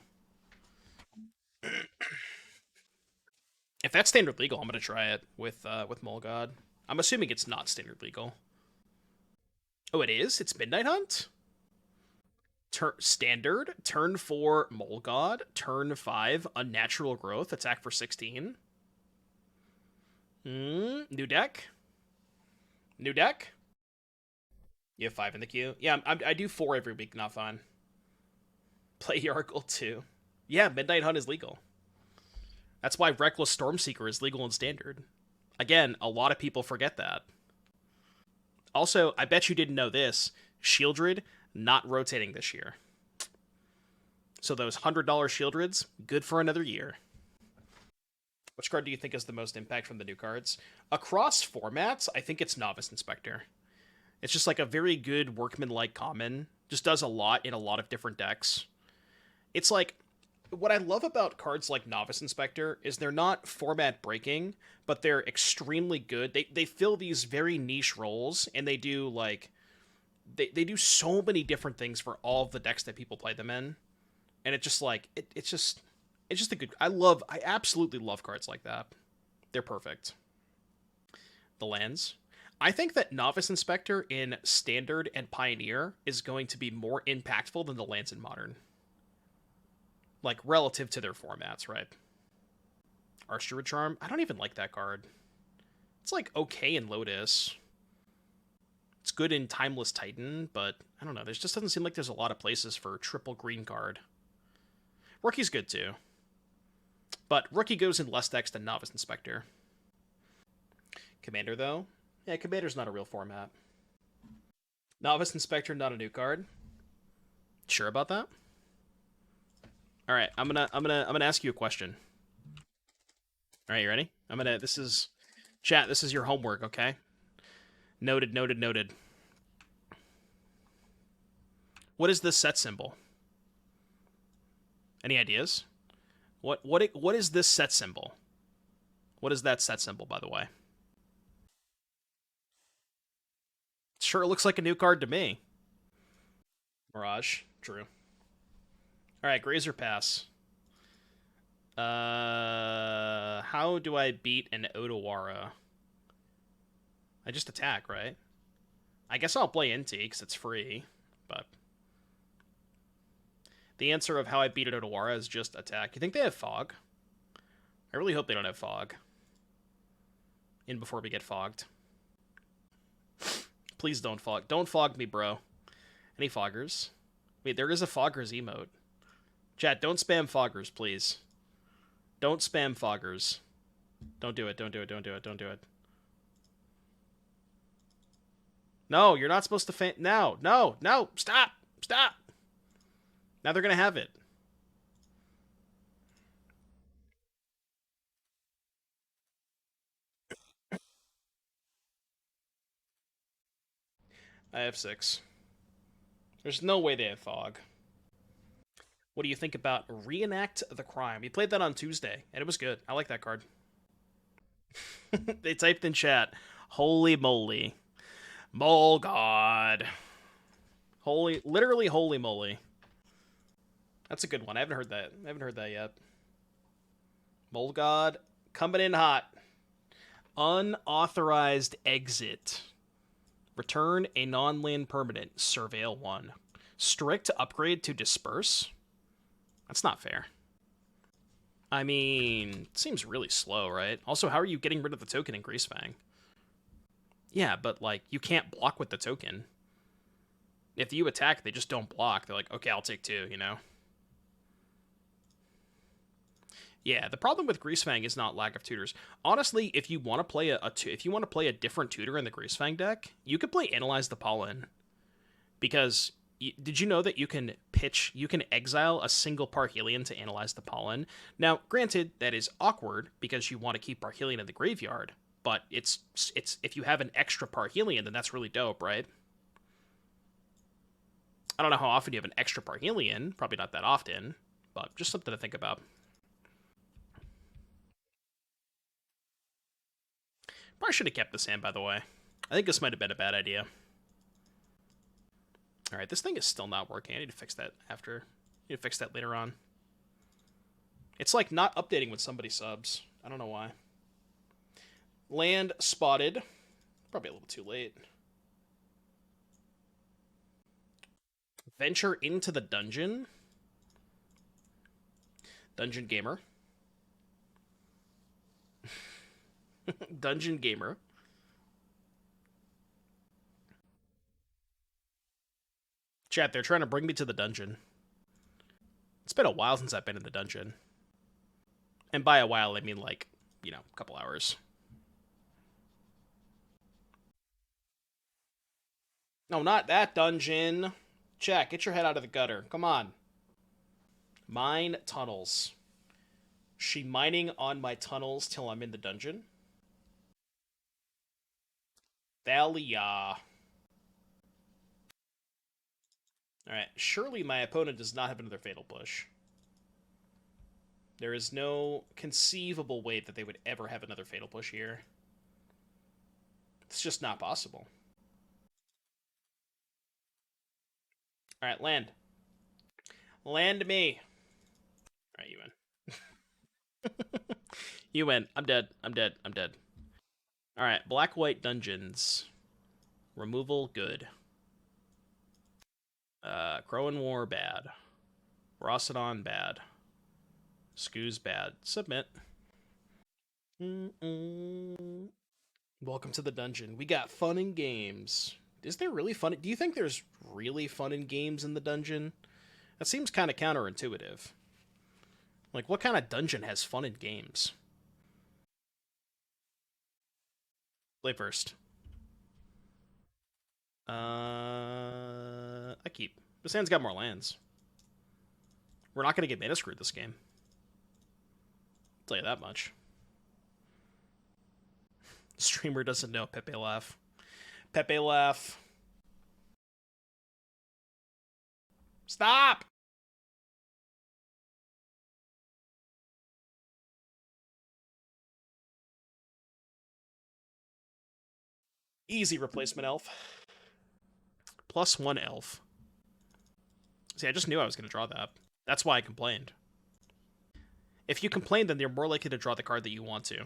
If that's Standard legal, I'm gonna try it with Mole God. I'm assuming it's not Standard legal. Oh, it is? It's Midnight Hunt? Standard, turn 4 Mole God, turn 5 Unnatural Growth, attack for 16. New deck? New deck? You have 5 in the queue? Yeah, I do 4 every week, not fine. Play Yargle too. Yeah, Midnight Hunt is legal. That's why Reckless Stormseeker is legal in Standard. Again, a lot of people forget that. Also, I bet you didn't know this. Shieldred, not rotating this year. So those $100 Shieldreds, good for another year. Which card do you think has the most impact from the new cards? Across formats, I think it's Novice Inspector. It's just like a very good workman-like common. Just does a lot in a lot of different decks. It's like, what I love about cards like Novice Inspector is they're not format breaking, but they're extremely good. They fill these very niche roles, and they do like they do so many different things for all of the decks that people play them in, and it's just like it's just a good. I absolutely love cards like that. They're perfect. The lands. I think that Novice Inspector in Standard and Pioneer is going to be more impactful than the lands in Modern. Like, relative to their formats, right? Archdruid Charm? I don't even like that card. It's, like, okay in Lotus. It's good in Timeless Titan, but I don't know. There just doesn't seem like there's a lot of places for triple green card. Rookie's good too. But Rookie goes in less decks than Novice Inspector. Commander, though? Yeah, Commander's not a real format. Novice Inspector, not a new card. Sure about that? All right, I'm gonna ask you a question. All right, you ready? This is chat. This is your homework, okay? Noted, noted, noted. What is this set symbol? Any ideas? What is this set symbol? What is that set symbol, by the way? Sure looks like a new card to me. Mirage, true. All right, Grazer Pass. How do I beat an Otawara? I just attack, right? I guess I'll play NT because it's free, but the answer of how I beat an Otawara is just attack. You think they have fog? I really hope they don't have fog. In before we get fogged. Please don't fog. Don't fog me, bro. Any foggers? Wait, there is a foggers emote. Chat, don't spam foggers, please. Don't spam foggers. Don't do it, don't do it, don't do it, don't do it. No, you're not supposed to No, no, no, stop, stop. Now they're going to have it. I have 6. There's no way they have fog. What do you think about Reenact the Crime? We played that on Tuesday, and it was good. I like that card. They typed in chat, holy moly. Mole God. Literally holy moly. That's a good one. I haven't heard that yet. Mole God coming in hot. Unauthorized exit. Return a non-land permanent. Surveil 1. Strict upgrade to disperse? That's not fair. I mean, it seems really slow, right? Also, how are you getting rid of the token in Greasefang? Yeah, but, like, you can't block with the token. If you attack, they just don't block. They're like, okay, I'll take 2, you know? Yeah, the problem with Greasefang is not lack of tutors. Honestly, if you want to play a different tutor in the Greasefang deck, you could play Analyze the Pollen. Because did you know that you can exile a single Parhelion to Analyze the Pollen? Now, granted, that is awkward because you want to keep Parhelion in the graveyard, but it's if you have an extra Parhelion, then that's really dope, right? I don't know how often you have an extra Parhelion, probably not that often, but just something to think about. Probably should have kept this hand, by the way. I think this might have been a bad idea. Alright, this thing is still not working. I need to fix that after. I need to fix that later on. It's like not updating when somebody subs. I don't know why. Land spotted. Probably a little too late. Venture into the dungeon. Dungeon Gamer. Dungeon Gamer. Chat, they're trying to bring me to the dungeon. It's been a while since I've been in the dungeon. And by a while, I mean like, you know, a couple hours. No, not that dungeon. Chat, get your head out of the gutter. Come on. Mine tunnels. She mining on my tunnels till I'm in the dungeon? Thalia. Alright, surely my opponent does not have another Fatal Push. There is no conceivable way that they would ever have another Fatal Push here. It's just not possible. Alright, land. Land me. Alright, you win. You win. I'm dead. I'm dead. I'm dead. Alright, black-white dungeons. Removal, good. Akroan War, bad. Ferocidon, bad. Scooze, bad. Submit. Welcome to the dungeon. We got fun and games. Is there really fun? Do you think there's really fun and games in the dungeon? That seems kind of counterintuitive. Like, what kind of dungeon has fun in games? Play first. I keep. This hand's got more lands. We're not going to get mana screwed this game. I'll tell you that much. Streamer doesn't know. Pepe laugh. Pepe laugh. Stop! Easy replacement elf. +1 elf. See, I just knew I was going to draw that. That's why I complained. If you complain, then you're more likely to draw the card that you want to.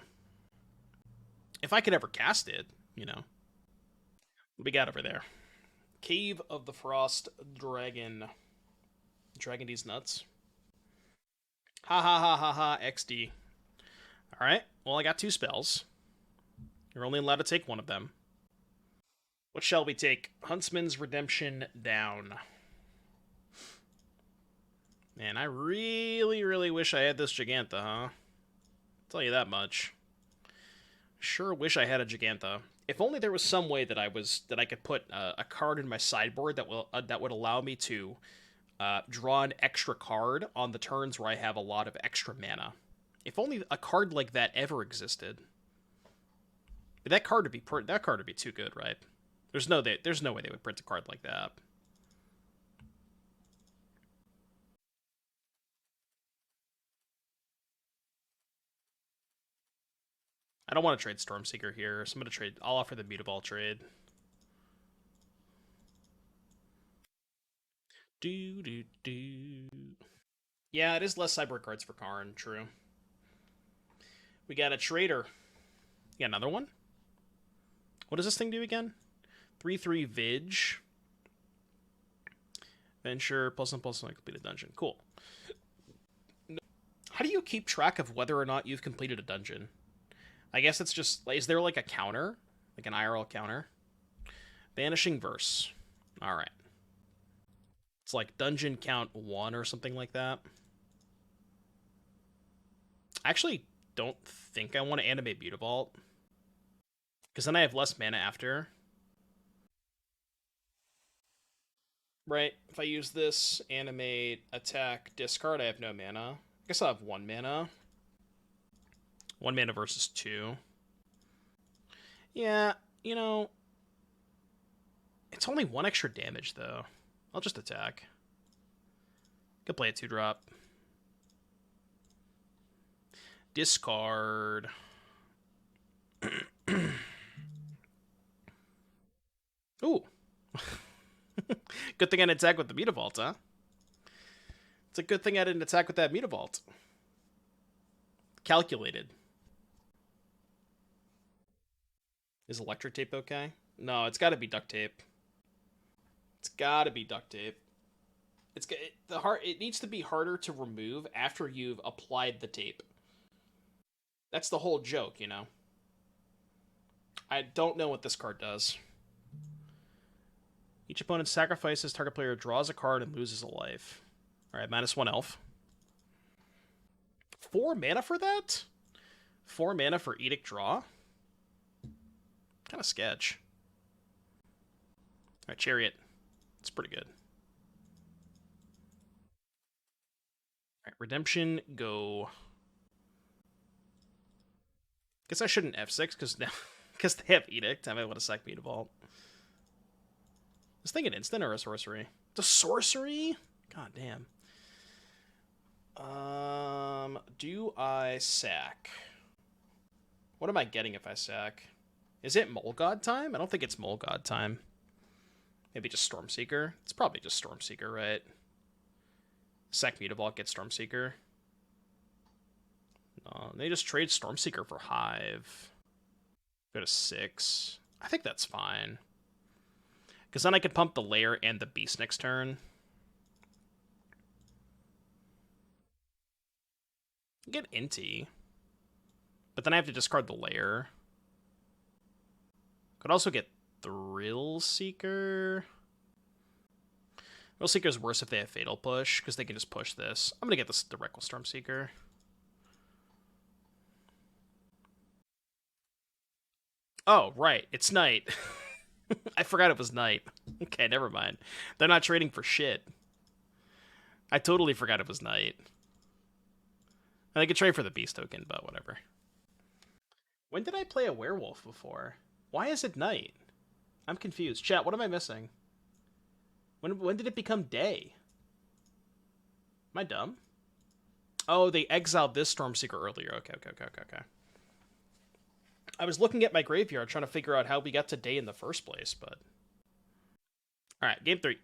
If I could ever cast it, you know. What we got over there? Cave of the Frost Dragon. Dragon D's nuts. Ha ha ha ha ha, XD. Alright, well, I got 2 spells. You're only allowed to take one of them. What shall we take? Huntsman's Redemption down. Man, I really, really wish I had this Giganta, huh? I'll tell you that much. Sure wish I had a Giganta. If only there was some way that I could put a card in my sideboard that would allow me to draw an extra card on the turns where I have a lot of extra mana. If only a card like that ever existed. But that card would be too good, right? There's no way they would print a card like that. I don't want to trade Stormseeker here, so I'm going to trade. I'll offer the Mutavault trade. Yeah, it is less sideboard cards for Karn, true. We got a trader. You got another one? What does this thing do again? 3/3 Vig. Venture, +1/+1, complete a dungeon. Cool. How do you keep track of whether or not you've completed a dungeon? I guess it's just, is there like a counter? Like an IRL counter? Vanishing Verse. Alright. It's like dungeon count 1 or something like that. I actually don't think I want to animate Mutavault. Because then I have less mana after. Right, if I use this, animate, attack, discard, I have no mana. I guess I'll have 1 mana. 1 mana versus 2. Yeah, you know, it's only 1 extra damage, though. I'll just attack. Could play a 2-drop. Discard. Ooh. Good thing I didn't attack with the Mutavault, huh? It's a good thing I didn't attack with that Mutavault. Calculated. Is electric tape okay? No, it's got to be duct tape. It's got to be duct tape. It needs to be harder to remove after you've applied the tape. That's the whole joke, you know. I don't know what this card does. Each opponent sacrifices, target player draws a card and loses a life. Alright, -1 elf. 4 mana for that? 4 mana for Edict Draw? Kind of sketch. Alright, Chariot. It's pretty good. Alright, Redemption, go. Guess I shouldn't F6 because they have Edict. I might want to sack Mutavault. Is this thing an instant or a sorcery? It's a sorcery? God damn. Do I sack? What am I getting if I sack? Is it Mole God time? I don't think it's Mole God time. Maybe just Stormseeker? It's probably just Stormseeker, right? Sack Mutavault, get Stormseeker. No, they just trade Stormseeker for Hive. Go to 6. I think that's fine. Because then I could pump the Lair and the Beast next turn. Get Inti. But then I have to discard the Lair. Could also get Thrillseeker. Thrillseeker's worse if they have Fatal Push, because they can just push this. I'm going to get this direct with Stormseeker. Oh, right. It's night. I forgot it was night. Okay, never mind. They're not trading for shit. I totally forgot it was night. And they could trade for the beast token, but whatever. When did I play a werewolf before? Why is it night? I'm confused. Chat, what am I missing? When did it become day? Am I dumb? Oh, they exiled this Stormseeker earlier. Okay. I was looking at my graveyard trying to figure out how we got to day in the first place, but... Alright, game 3.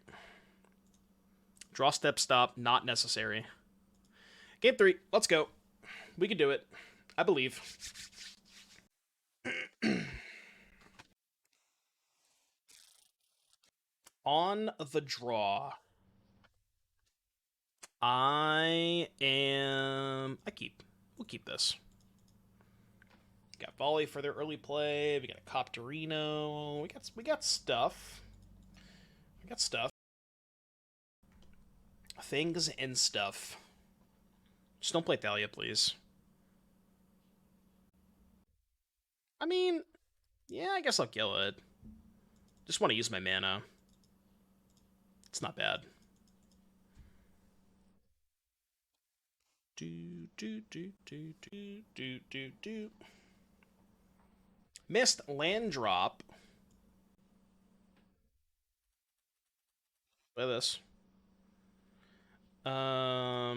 Draw, step, stop, not necessary. Game 3, let's go. We can do it. I believe. On the draw. I keep. We'll keep this. We got Volley for their early play. We got a Copterino. We got stuff. We got stuff. Things and stuff. Just don't play Thalia, please. I mean, yeah, I guess I'll kill it. Just want to use my mana. It's not bad. Missed land drop. Look at this. I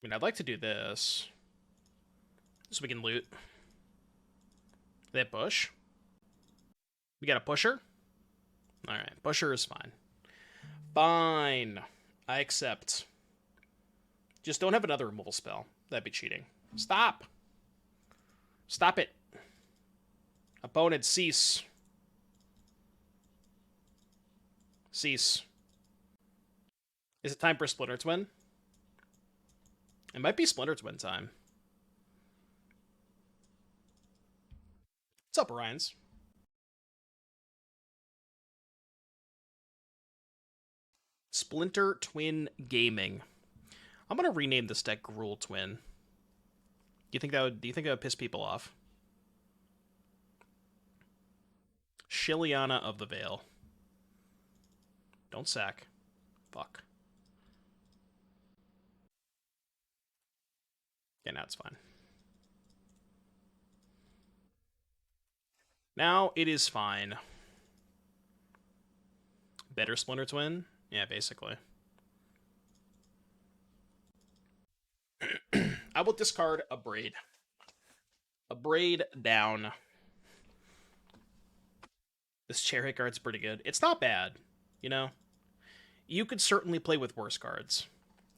mean, I'd like to do this. So we can loot. That bush. We got a pusher? Alright, pusher is fine. Fine. I accept. Just don't have another removal spell. That'd be cheating. Stop! Stop it. Opponent, cease. Cease. Is it time for Splinter Twin? It might be Splinter Twin time. What's up, Orions? Splinter Twin Gaming. I'm gonna rename this deck Gruul Twin. Do you think that would piss people off? Shiliana of the Veil. Don't sack. Fuck. Yeah, now it's fine. Now it is fine. Better Splinter Twin? Yeah, basically. I will discard a Braid. A Braid down. This Chariot card's pretty good. It's not bad, you know? You could certainly play with worse cards.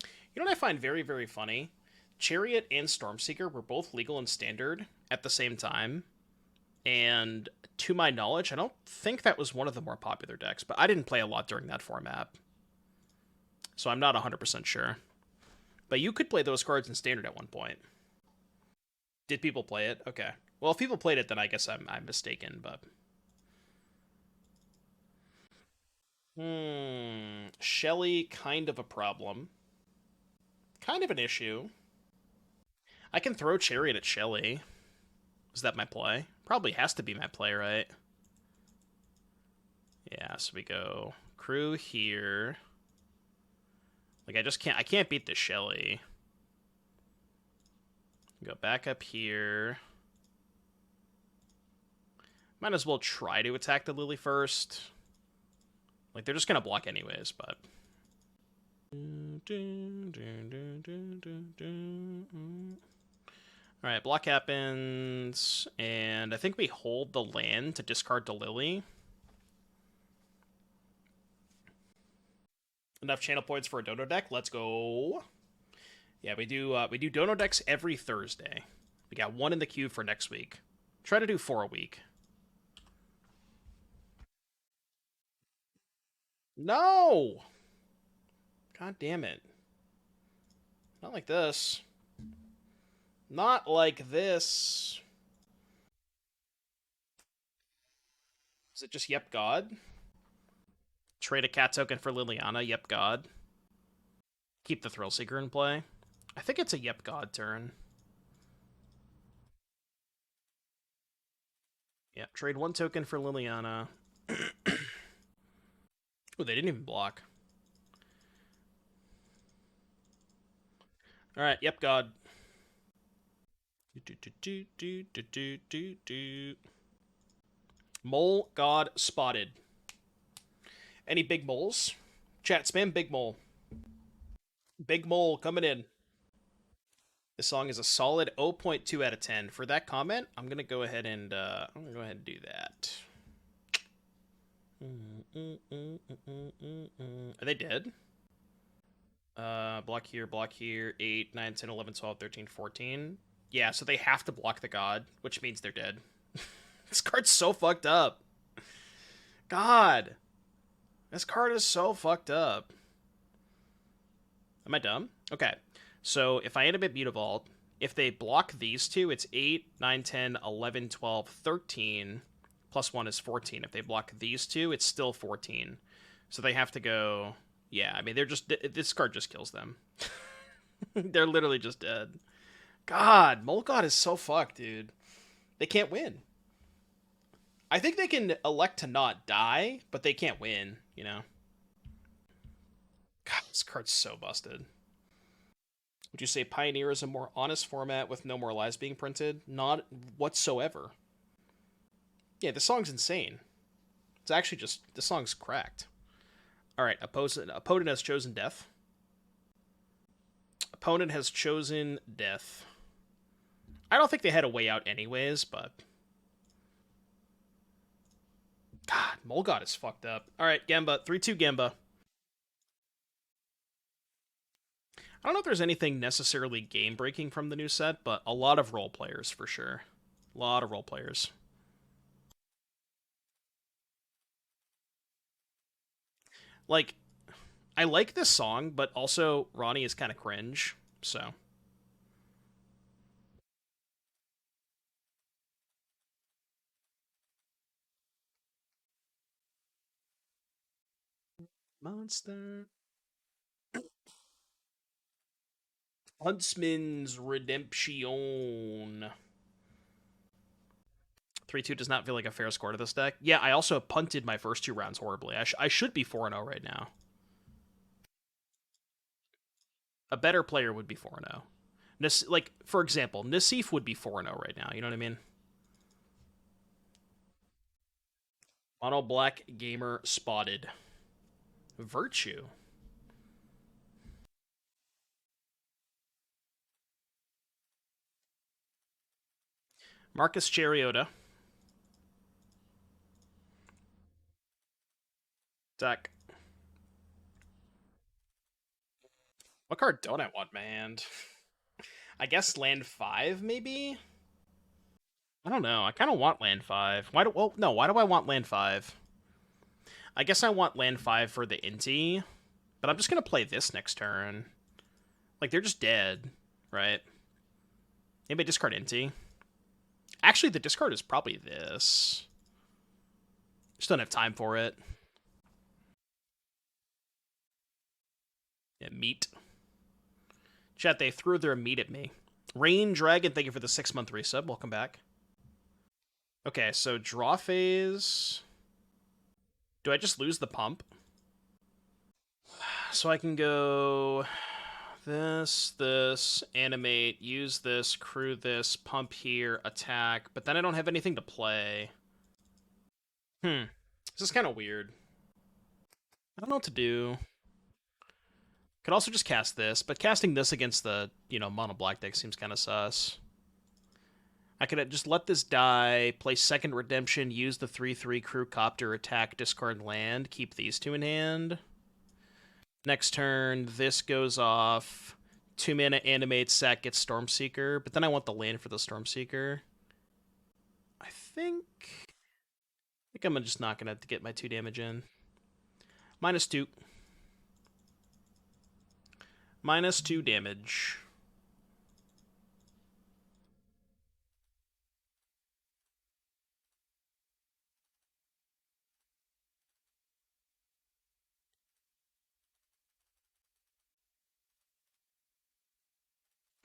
You know what I find very, very funny? Chariot and Stormseeker were both legal and standard at the same time. And to my knowledge, I don't think that was one of the more popular decks, but I didn't play a lot during that format. So I'm not 100% sure. But you could play those cards in standard at one point. Did people play it? Okay. Well, if people played it, then I guess I'm mistaken, but... Shelly, kind of a problem. Kind of an issue. I can throw Chariot at Shelly. Is that my play? Probably has to be my play, right? Yeah, so we go crew here. Like, I can't beat the Shelly. Go back up here. Might as well try to attack the Lily first. Like, they're just gonna block anyways, but... Alright, block happens, and I think we hold the land to discard the Lily. Enough channel points for a Dono deck. Let's go. Yeah, we do Dono decks every Thursday. We got one in the queue for next week. Try to do 4 a week. No! God damn it. Not like this. Not like this. Is it just Yep God? Trade a cat token for Liliana. Yep, God. Keep the Thrillseeker in play. I think it's a Yep, God turn. Yeah, trade 1 token for Liliana. Oh, they didn't even block. Alright, Yep, God. Mole God spotted. Any big moles? Chat, spam big mole. Big mole coming in. This song is a solid 0.2 out of 10. For that comment, I'm gonna go ahead and do that. Are they dead? Block here, 8, 9, 10, 11, 12, 13, 14. Yeah, so they have to block the god, which means they're dead. This card's so fucked up. God. This card is so fucked up. Am I dumb? Okay. So if I animate Mutavault, if they block these two, it's 8, 9, 10, 11, 12, 13. Plus 1 is 14. If they block these two, it's still 14. So they have to go... Yeah, I mean, they're just... This card just kills them. They're literally just dead. God, Mole God is so fucked, dude. They can't win. I think they can elect to not die, but they can't win, you know? God, this card's so busted. Would you say Pioneer is a more honest format with no more lies being printed? Not whatsoever. Yeah, this song's insane. It's actually just... This song's cracked. Alright, opponent has chosen death. Opponent has chosen death. I don't think they had a way out anyways, but... God, Mole God is fucked up. Alright, Gemba. 3-2 Gemba. I don't know if there's anything necessarily game-breaking from the new set, but a lot of role players, for sure. A lot of role players. Like, I like this song, but also Ronnie is kind of cringe, so... Monster. Huntsman's Redemption. 3-2 does not feel like a fair score to this deck. Yeah, I also punted my first 2 rounds horribly. I should be 4-0 right now. A better player would be 4-0. Like, for example, Nassif would be 4-0 right now. You know what I mean? Mono Black Gamer spotted. Virtue. Marcus Chariota. Deck. What card don't I want, man? I guess land 5, maybe? I don't know. I kind of want land 5. Why do I want land 5? I guess I want land 5 for the Inti, but I'm just going to play this next turn. Like, they're just dead, right? Anybody discard Inti? Actually, the discard is probably this. Just don't have time for it. Yeah, meat. Chat, they threw their meat at me. Rain Dragon, thank you for the 6-month resub. Welcome back. Okay, so draw phase. Do I just lose the pump? So I can go this, animate, use this, crew this, pump here, attack, but then I don't have anything to play. This is kind of weird. I don't know what to do. Could also just cast this, but casting this against the, mono black deck seems kind of sus. I could just let this die, play second Redemption, use the 3/3 crew Copter, attack, discard land, keep these 2 in hand. Next turn, this goes off. 2 mana animate, sack, gets Stormseeker, but then I want the land for the Stormseeker. I think I'm just not going to get my 2 damage in. -2. -2 damage.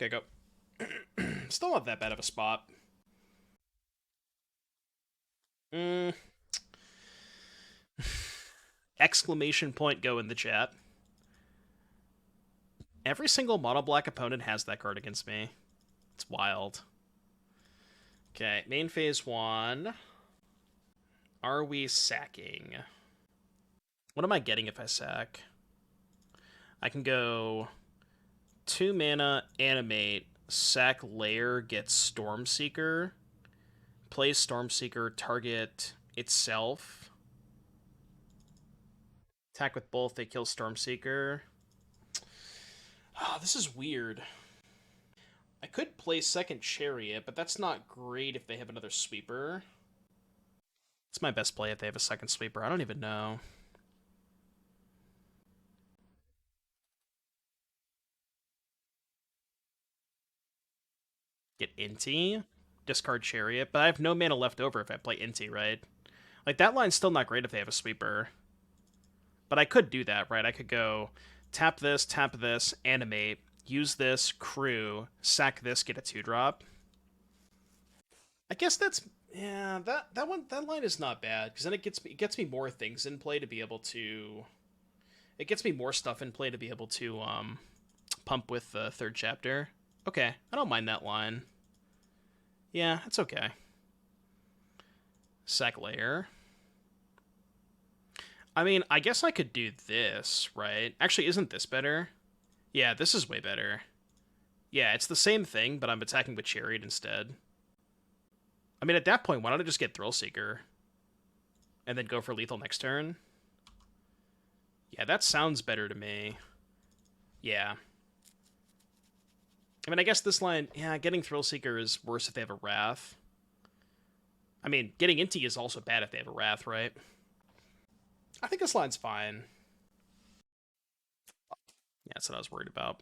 Okay, go. Still not that bad of a spot. Mm. Exclamation point go in the chat. Every single mono black opponent has that card against me. It's wild. Okay, main phase 1. Are we sacking? What am I getting if I sack? I can go 2 mana, animate, sack Lair, get Stormseeker, play Stormseeker, target itself. Attack with both, they kill Stormseeker. Oh, this is weird. I could play second Chariot, but that's not great if they have another sweeper. It's my best play if they have a second sweeper. I don't even know. Get Inti, discard Chariot, but I have no mana left over if I play Inti, right? Like, that line's still not great if they have a sweeper. But I could do that, right? I could go tap this, animate, use this, crew, sack this, get a 2-drop. I guess that's that line is not bad because then it gets me more things in play to be able to. It gets me more stuff in play to be able to pump with the third chapter. Okay, I don't mind that line. Yeah, it's okay. Sack Lair. I mean, I guess I could do this, right? Actually, isn't this better? Yeah, this is way better. Yeah, it's the same thing, but I'm attacking with Chariot instead. I mean, at that point, why don't I just get Thrillseeker? And then go for lethal next turn? Yeah, that sounds better to me. Yeah. I mean, I guess this line, yeah, getting Thrillseeker is worse if they have a Wrath. I mean, getting Inti is also bad if they have a Wrath, right? I think this line's fine. Yeah, that's what I was worried about.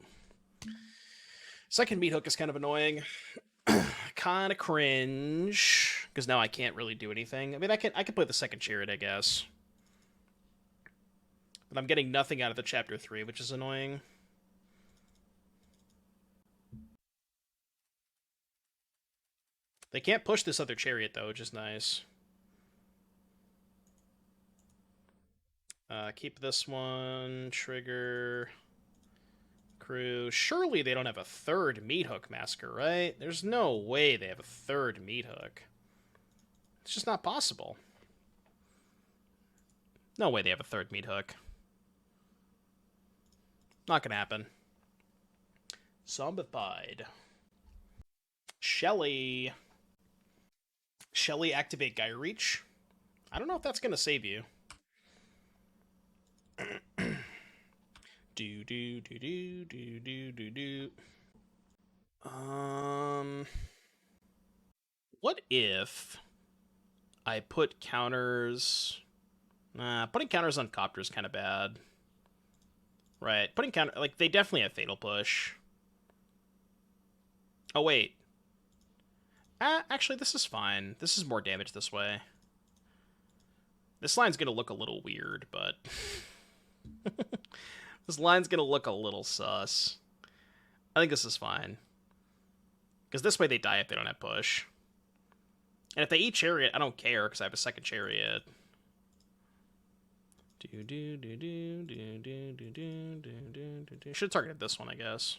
Second meat hook is kind of annoying. Kind of cringe. Because now I can't really do anything. I mean, I can play the second Chariot, I guess. But I'm getting nothing out of the Chapter 3, which is annoying. They can't push this other Chariot, though, which is nice. Keep this one. Trigger. Crew. Surely they don't have a third meat hook masker, right? There's no way they have a third meat hook. It's just not possible. No way they have a third meat hook. Not gonna happen. Zombified. Shelly. Shelly, activate Gyre Reach. I don't know if that's gonna save you. do do do do do do do do. What if I put counters? Putting counters on Copter is kind of bad. Right, putting counter, like, they definitely have Fatal Push. Oh, wait. Actually, this is fine. This is more damage this way. This line's gonna look a little weird, but... this line's gonna look a little sus. I think this is fine. Because this way they die if they don't have push. And if they eat Chariot, I don't care, because I have a second Chariot. Should have targeted this one, I guess.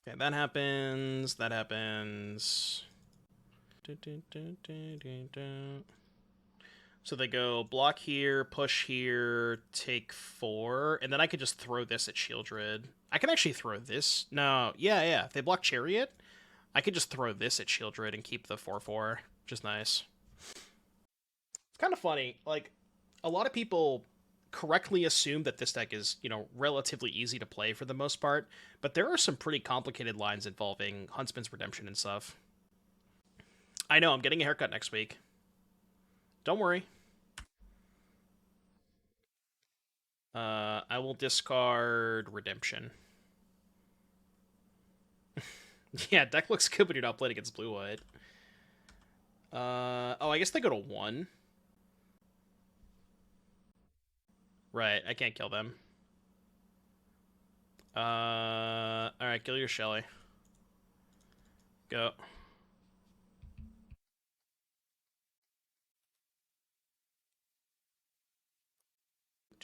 Okay, that happens. That happens. So they go block here, push here, take 4, and then I could just throw this at Shieldred. I can actually throw this. No, yeah. If they block Chariot, I could just throw this at Shieldred and keep the 4/4, which is nice. It's kind of funny. Like, a lot of people correctly assume that this deck is, relatively easy to play for the most part, but there are some pretty complicated lines involving Huntsman's Redemption and stuff. I know, I'm getting a haircut next week. Don't worry. I will discard Redemption. Yeah, deck looks good when you're not playing against blue-white. Oh, I guess they go to 1. Right, I can't kill them. Alright, kill your Shelly. Go.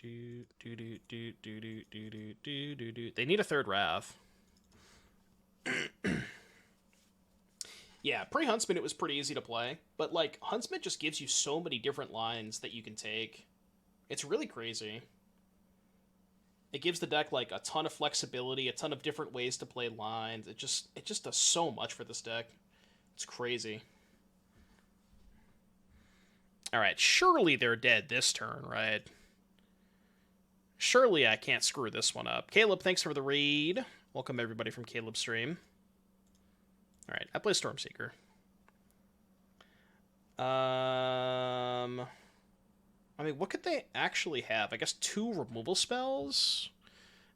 They need a third Wrath. Yeah, pre-Huntsman it was pretty easy to play, but like Huntsman just gives you so many different lines that you can take. It's really crazy. It gives the deck like a ton of flexibility, a ton of different ways to play lines. It just does so much for this deck. It's crazy. All right, surely they're dead this turn, right? Surely I can't screw this one up. Caleb, thanks for the raid. Welcome everybody from Caleb's stream. All right, I play Stormseeker. I mean, what could they actually have? I guess 2 removal spells?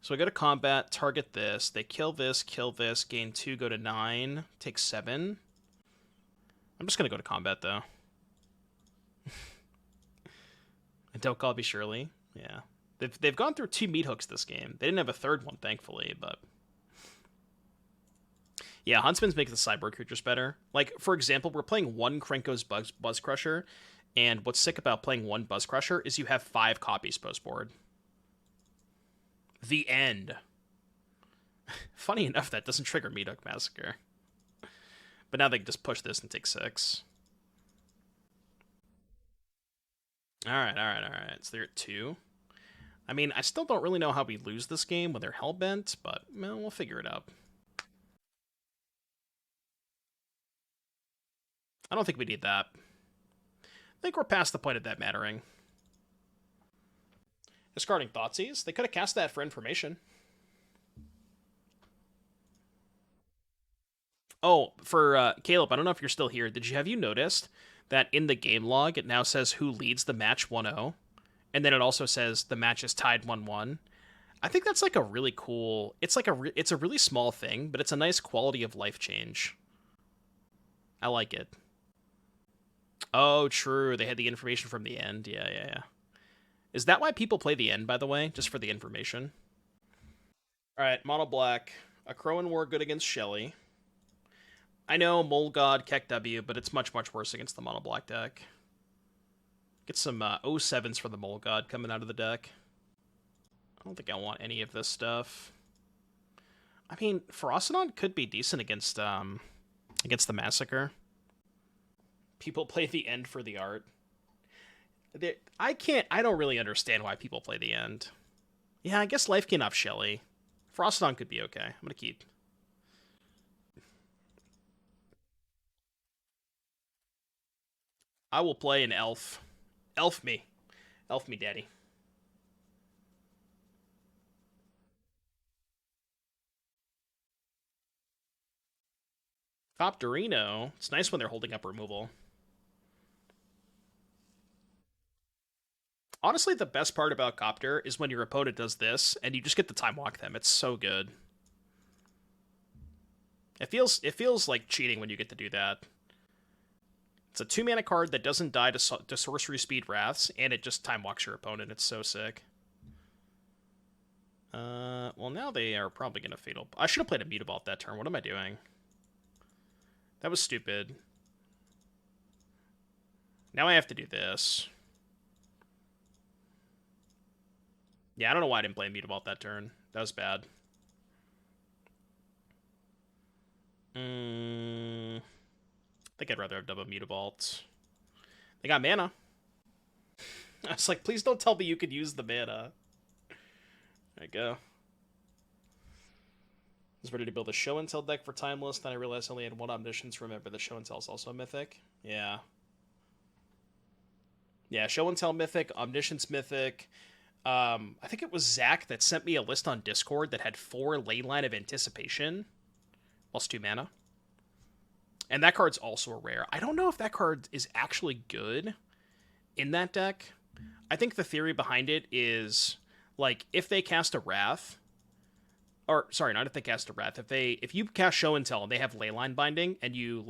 So I go to combat, target this, they kill this, gain 2, go to 9, take 7. I'm just going to go to combat, though. And don't call me Shirley. Yeah. They've gone through 2 meat hooks this game. They didn't have a third one, thankfully, but... Yeah, Huntsman's make the cyborg creatures better. Like, for example, we're playing 1 Krenko's Buzzcrusher, and what's sick about playing 1 Buzzcrusher is you have 5 copies post-board. The end. Funny enough, that doesn't trigger Meat Hook Massacre. But now they can just push this and take 6. Alright. So they're at 2. I mean, I still don't really know how we lose this game when they're hellbent, but well, we'll figure it out. I don't think we need that. I think we're past the point of that mattering. Discarding Thoughtseize. They could have cast that for information. Oh, for Caleb, I don't know if you're still here. Have you noticed that in the game log, it now says who leads the match 1-0? And then it also says the match is tied 1-1. I think that's like a really cool... It's like it's a really small thing, but it's a nice quality of life change. I like it. Oh, true. They had the information from the end. Yeah. Is that why people play the end, by the way? Just for the information? Alright, mono black. Akroan War good against Shelly. I know, Mole God, Keck W, but it's much, much worse against the mono black deck. Get some 07s for the Mole God coming out of the deck. I don't think I want any of this stuff. I mean, Ferocidon could be decent against the Massacre. People play the end for the art. I don't really understand why people play the end. Yeah, I guess Life Gain off Shelly. Ferocidon could be okay. I'm gonna keep. I will play an elf. Elf me. Elf me, daddy. Copterino. It's nice when they're holding up removal. Honestly, the best part about Copter is when your opponent does this, and you just get to time walk them. It's so good. It feels like cheating when you get to do that. It's a 2-mana card that doesn't die to sorcery speed wraths, and it just time walks your opponent. It's so sick. Well, now they are probably going to Fatal... I should have played a Mutavault that turn. What am I doing? That was stupid. Now I have to do this. Yeah, I don't know why I didn't play Mutavault that turn. That was bad. I think I'd rather have double Mutavault. They got mana. I was like, please don't tell me you could use the mana. There you go. I was ready to build a Show and Tell deck for Timeless, then I realized I only had 1 Omniscience. Remember, the Show and Tell is also a Mythic. Yeah. Yeah, Show and Tell Mythic, Omniscience Mythic. I think it was Zach that sent me a list on Discord that had 4 Leyline of Anticipation, plus 2 mana. And that card's also a rare. I don't know if that card is actually good in that deck. I think the theory behind it is, like, if they cast a Wrath, or, sorry, not if they cast a Wrath, if you cast Show and Tell and they have Leyline Binding, and you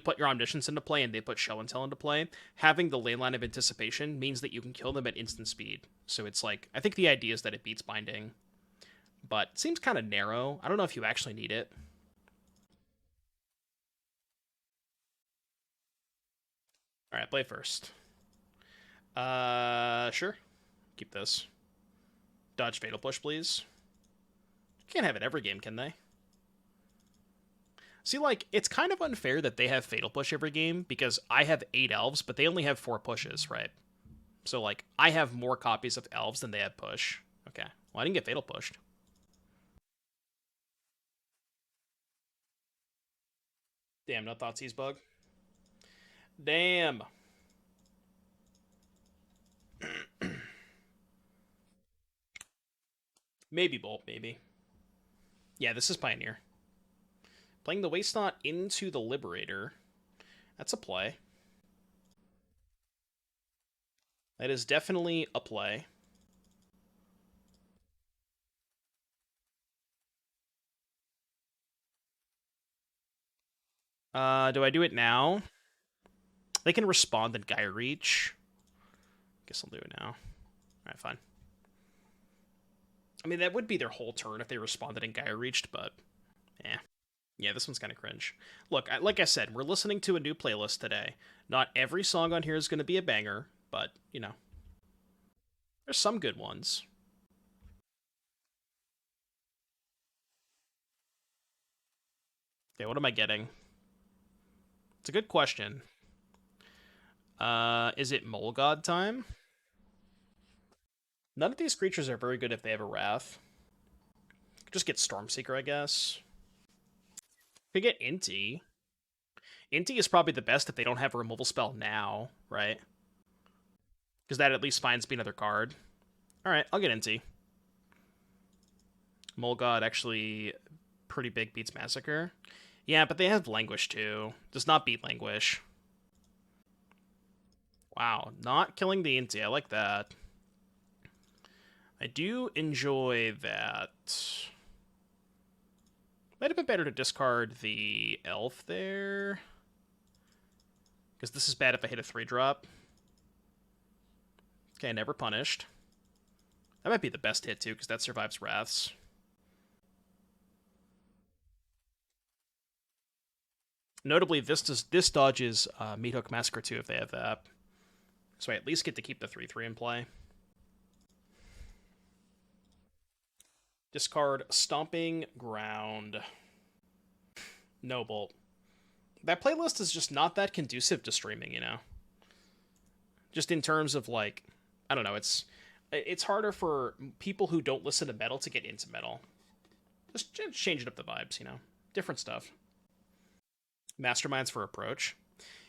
put your Omniscience into play and they put Show and Tell into play, having the Leyline of Anticipation means that you can kill them at instant speed. So it's like, I think the idea is that it beats Binding. but it seems kind of narrow. I don't know if you actually need it. All right, play first. Sure. Keep this. Dodge Fatal Push, please. Can't have it every game, can they? See, like, it's kind of unfair that they have Fatal Push every game, because I have 8 elves, but they only have 4 pushes, right? So, like, I have more copies of elves than they have push. Okay. Well, I didn't get Fatal Pushed. Damn, no Thoughtseize bug. Damn. Maybe Bolt, maybe. Yeah, this is Pioneer. Playing the Waste Not into the Liberator. That's a play. That is definitely a play. Do I do it now? They can respond in Gaia Reach. Guess I'll do it now. Alright, fine. I mean, that would be their whole turn if they responded in Gaia Reached, but... eh. Yeah, this one's kind of cringe. Look, like I said, we're listening to a new playlist today. Not every song on here is going to be a banger, but, you know. There's some good ones. Okay, what am I getting? It's a good question. Is it Mole God time? None of these creatures are very good if they have a Wrath. Just get Stormseeker, I guess. Could get Inti. Inti is probably the best if they don't have a removal spell now, right? Because that at least finds me another card. Alright, I'll get Inti. Mole God actually pretty big beats Massacre. Yeah, but they have Languish too. Does not beat Languish. Wow, not killing the Inti. I like that. I do enjoy that. Might have been better to discard the Elf there. Because this is bad if I hit a 3-drop. Okay, never punished. That might be the best hit, too, because that survives Wraths. Notably, this dodges Meathook Massacre, too, if they have that. So I at least get to keep the 3-3 in play. Discard Stomping Ground. No Bolt. That playlist is just not that conducive to streaming, you know? Just in terms of, like, I don't know, it's harder for people who don't listen to metal to get into metal. Just changing up the vibes, you know? Different stuff. Masterminds for approach.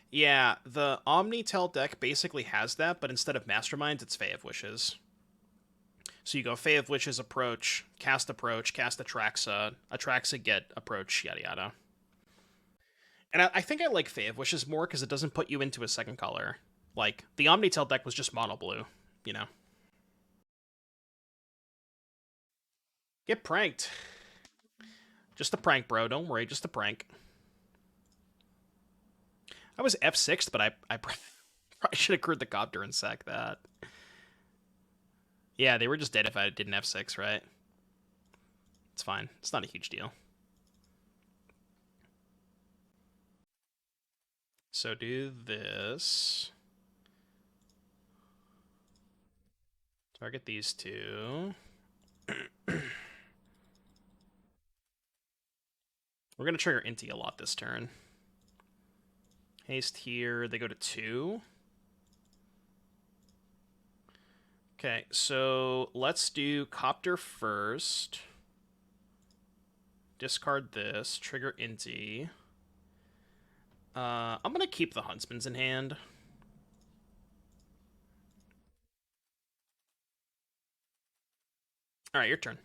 Yeah, the Omnitel deck basically has that, but instead of Masterminds, it's Fae of Wishes. So you go Fae of Wishes, approach, cast Atraxa, Atraxa get approach, yada yada. And I think I like Fae of Wishes more because it doesn't put you into a second color. Like, the Omnitel deck was just mono blue, you know? Get pranked. Just a prank, bro. Don't worry, just a prank. I was F6'd, but I probably should have cleared the Copter and sacked that. Yeah, they were just dead if I didn't F6, right? It's fine. It's not a huge deal. So do this. Target these two. We're going to trigger Inti a lot this turn. Haste here. They go to 2. Okay, so let's do Copter first. Discard this. Trigger Inti. I'm going to keep the Huntsman's in hand. Alright, your turn.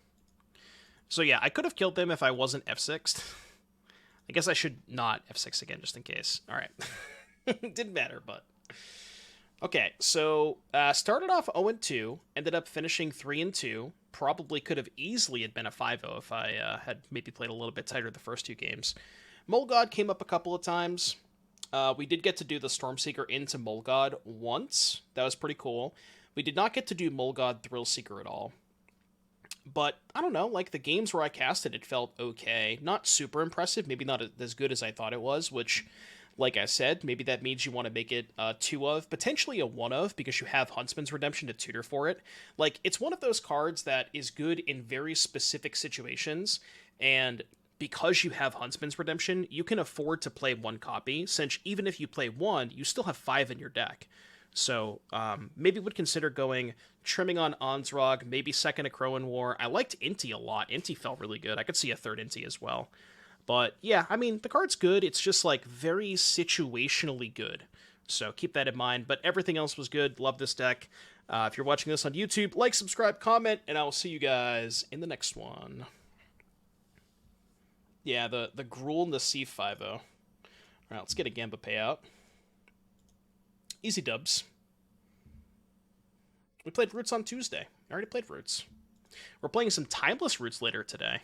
So yeah, I could have killed them if I wasn't F6'd. I guess I should not F6 again, just in case. Alright. Didn't matter, but... Okay, so started off 0-2, ended up finishing 3-2. Probably could have easily had been a 5-0 if I had maybe played a little bit tighter the first 2 games. Mole God came up a couple of times. We did get to do the Stormseeker into Mole God once. That was pretty cool. We did not get to do Mole God Thrillseeker at all. But I don't know, like the games where I casted it felt okay. Not super impressive, maybe not as good as I thought it was, which, like I said, maybe that means you want to make it a 2 of, potentially a 1 of, because you have Huntsman's Redemption to tutor for it. Like, it's one of those cards that is good in very specific situations, and because you have Huntsman's Redemption, you can afford to play 1 copy, since even if you play 1, you still have 5 in your deck. So maybe would consider going trimming on Ansrog, maybe second Akroan War. I liked Inti a lot. Inti felt really good. I could see a third Inti as well. But yeah, I mean, the card's good. It's just like very situationally good. So keep that in mind. But everything else was good. Love this deck. If you're watching this on YouTube, like, subscribe, comment, and I will see you guys in the next one. Yeah, the Gruul and the C5, though. All right, let's get a Gamba payout. Easy dubs. We played Roots on Tuesday. I already played Roots. We're playing some Timeless Roots later today.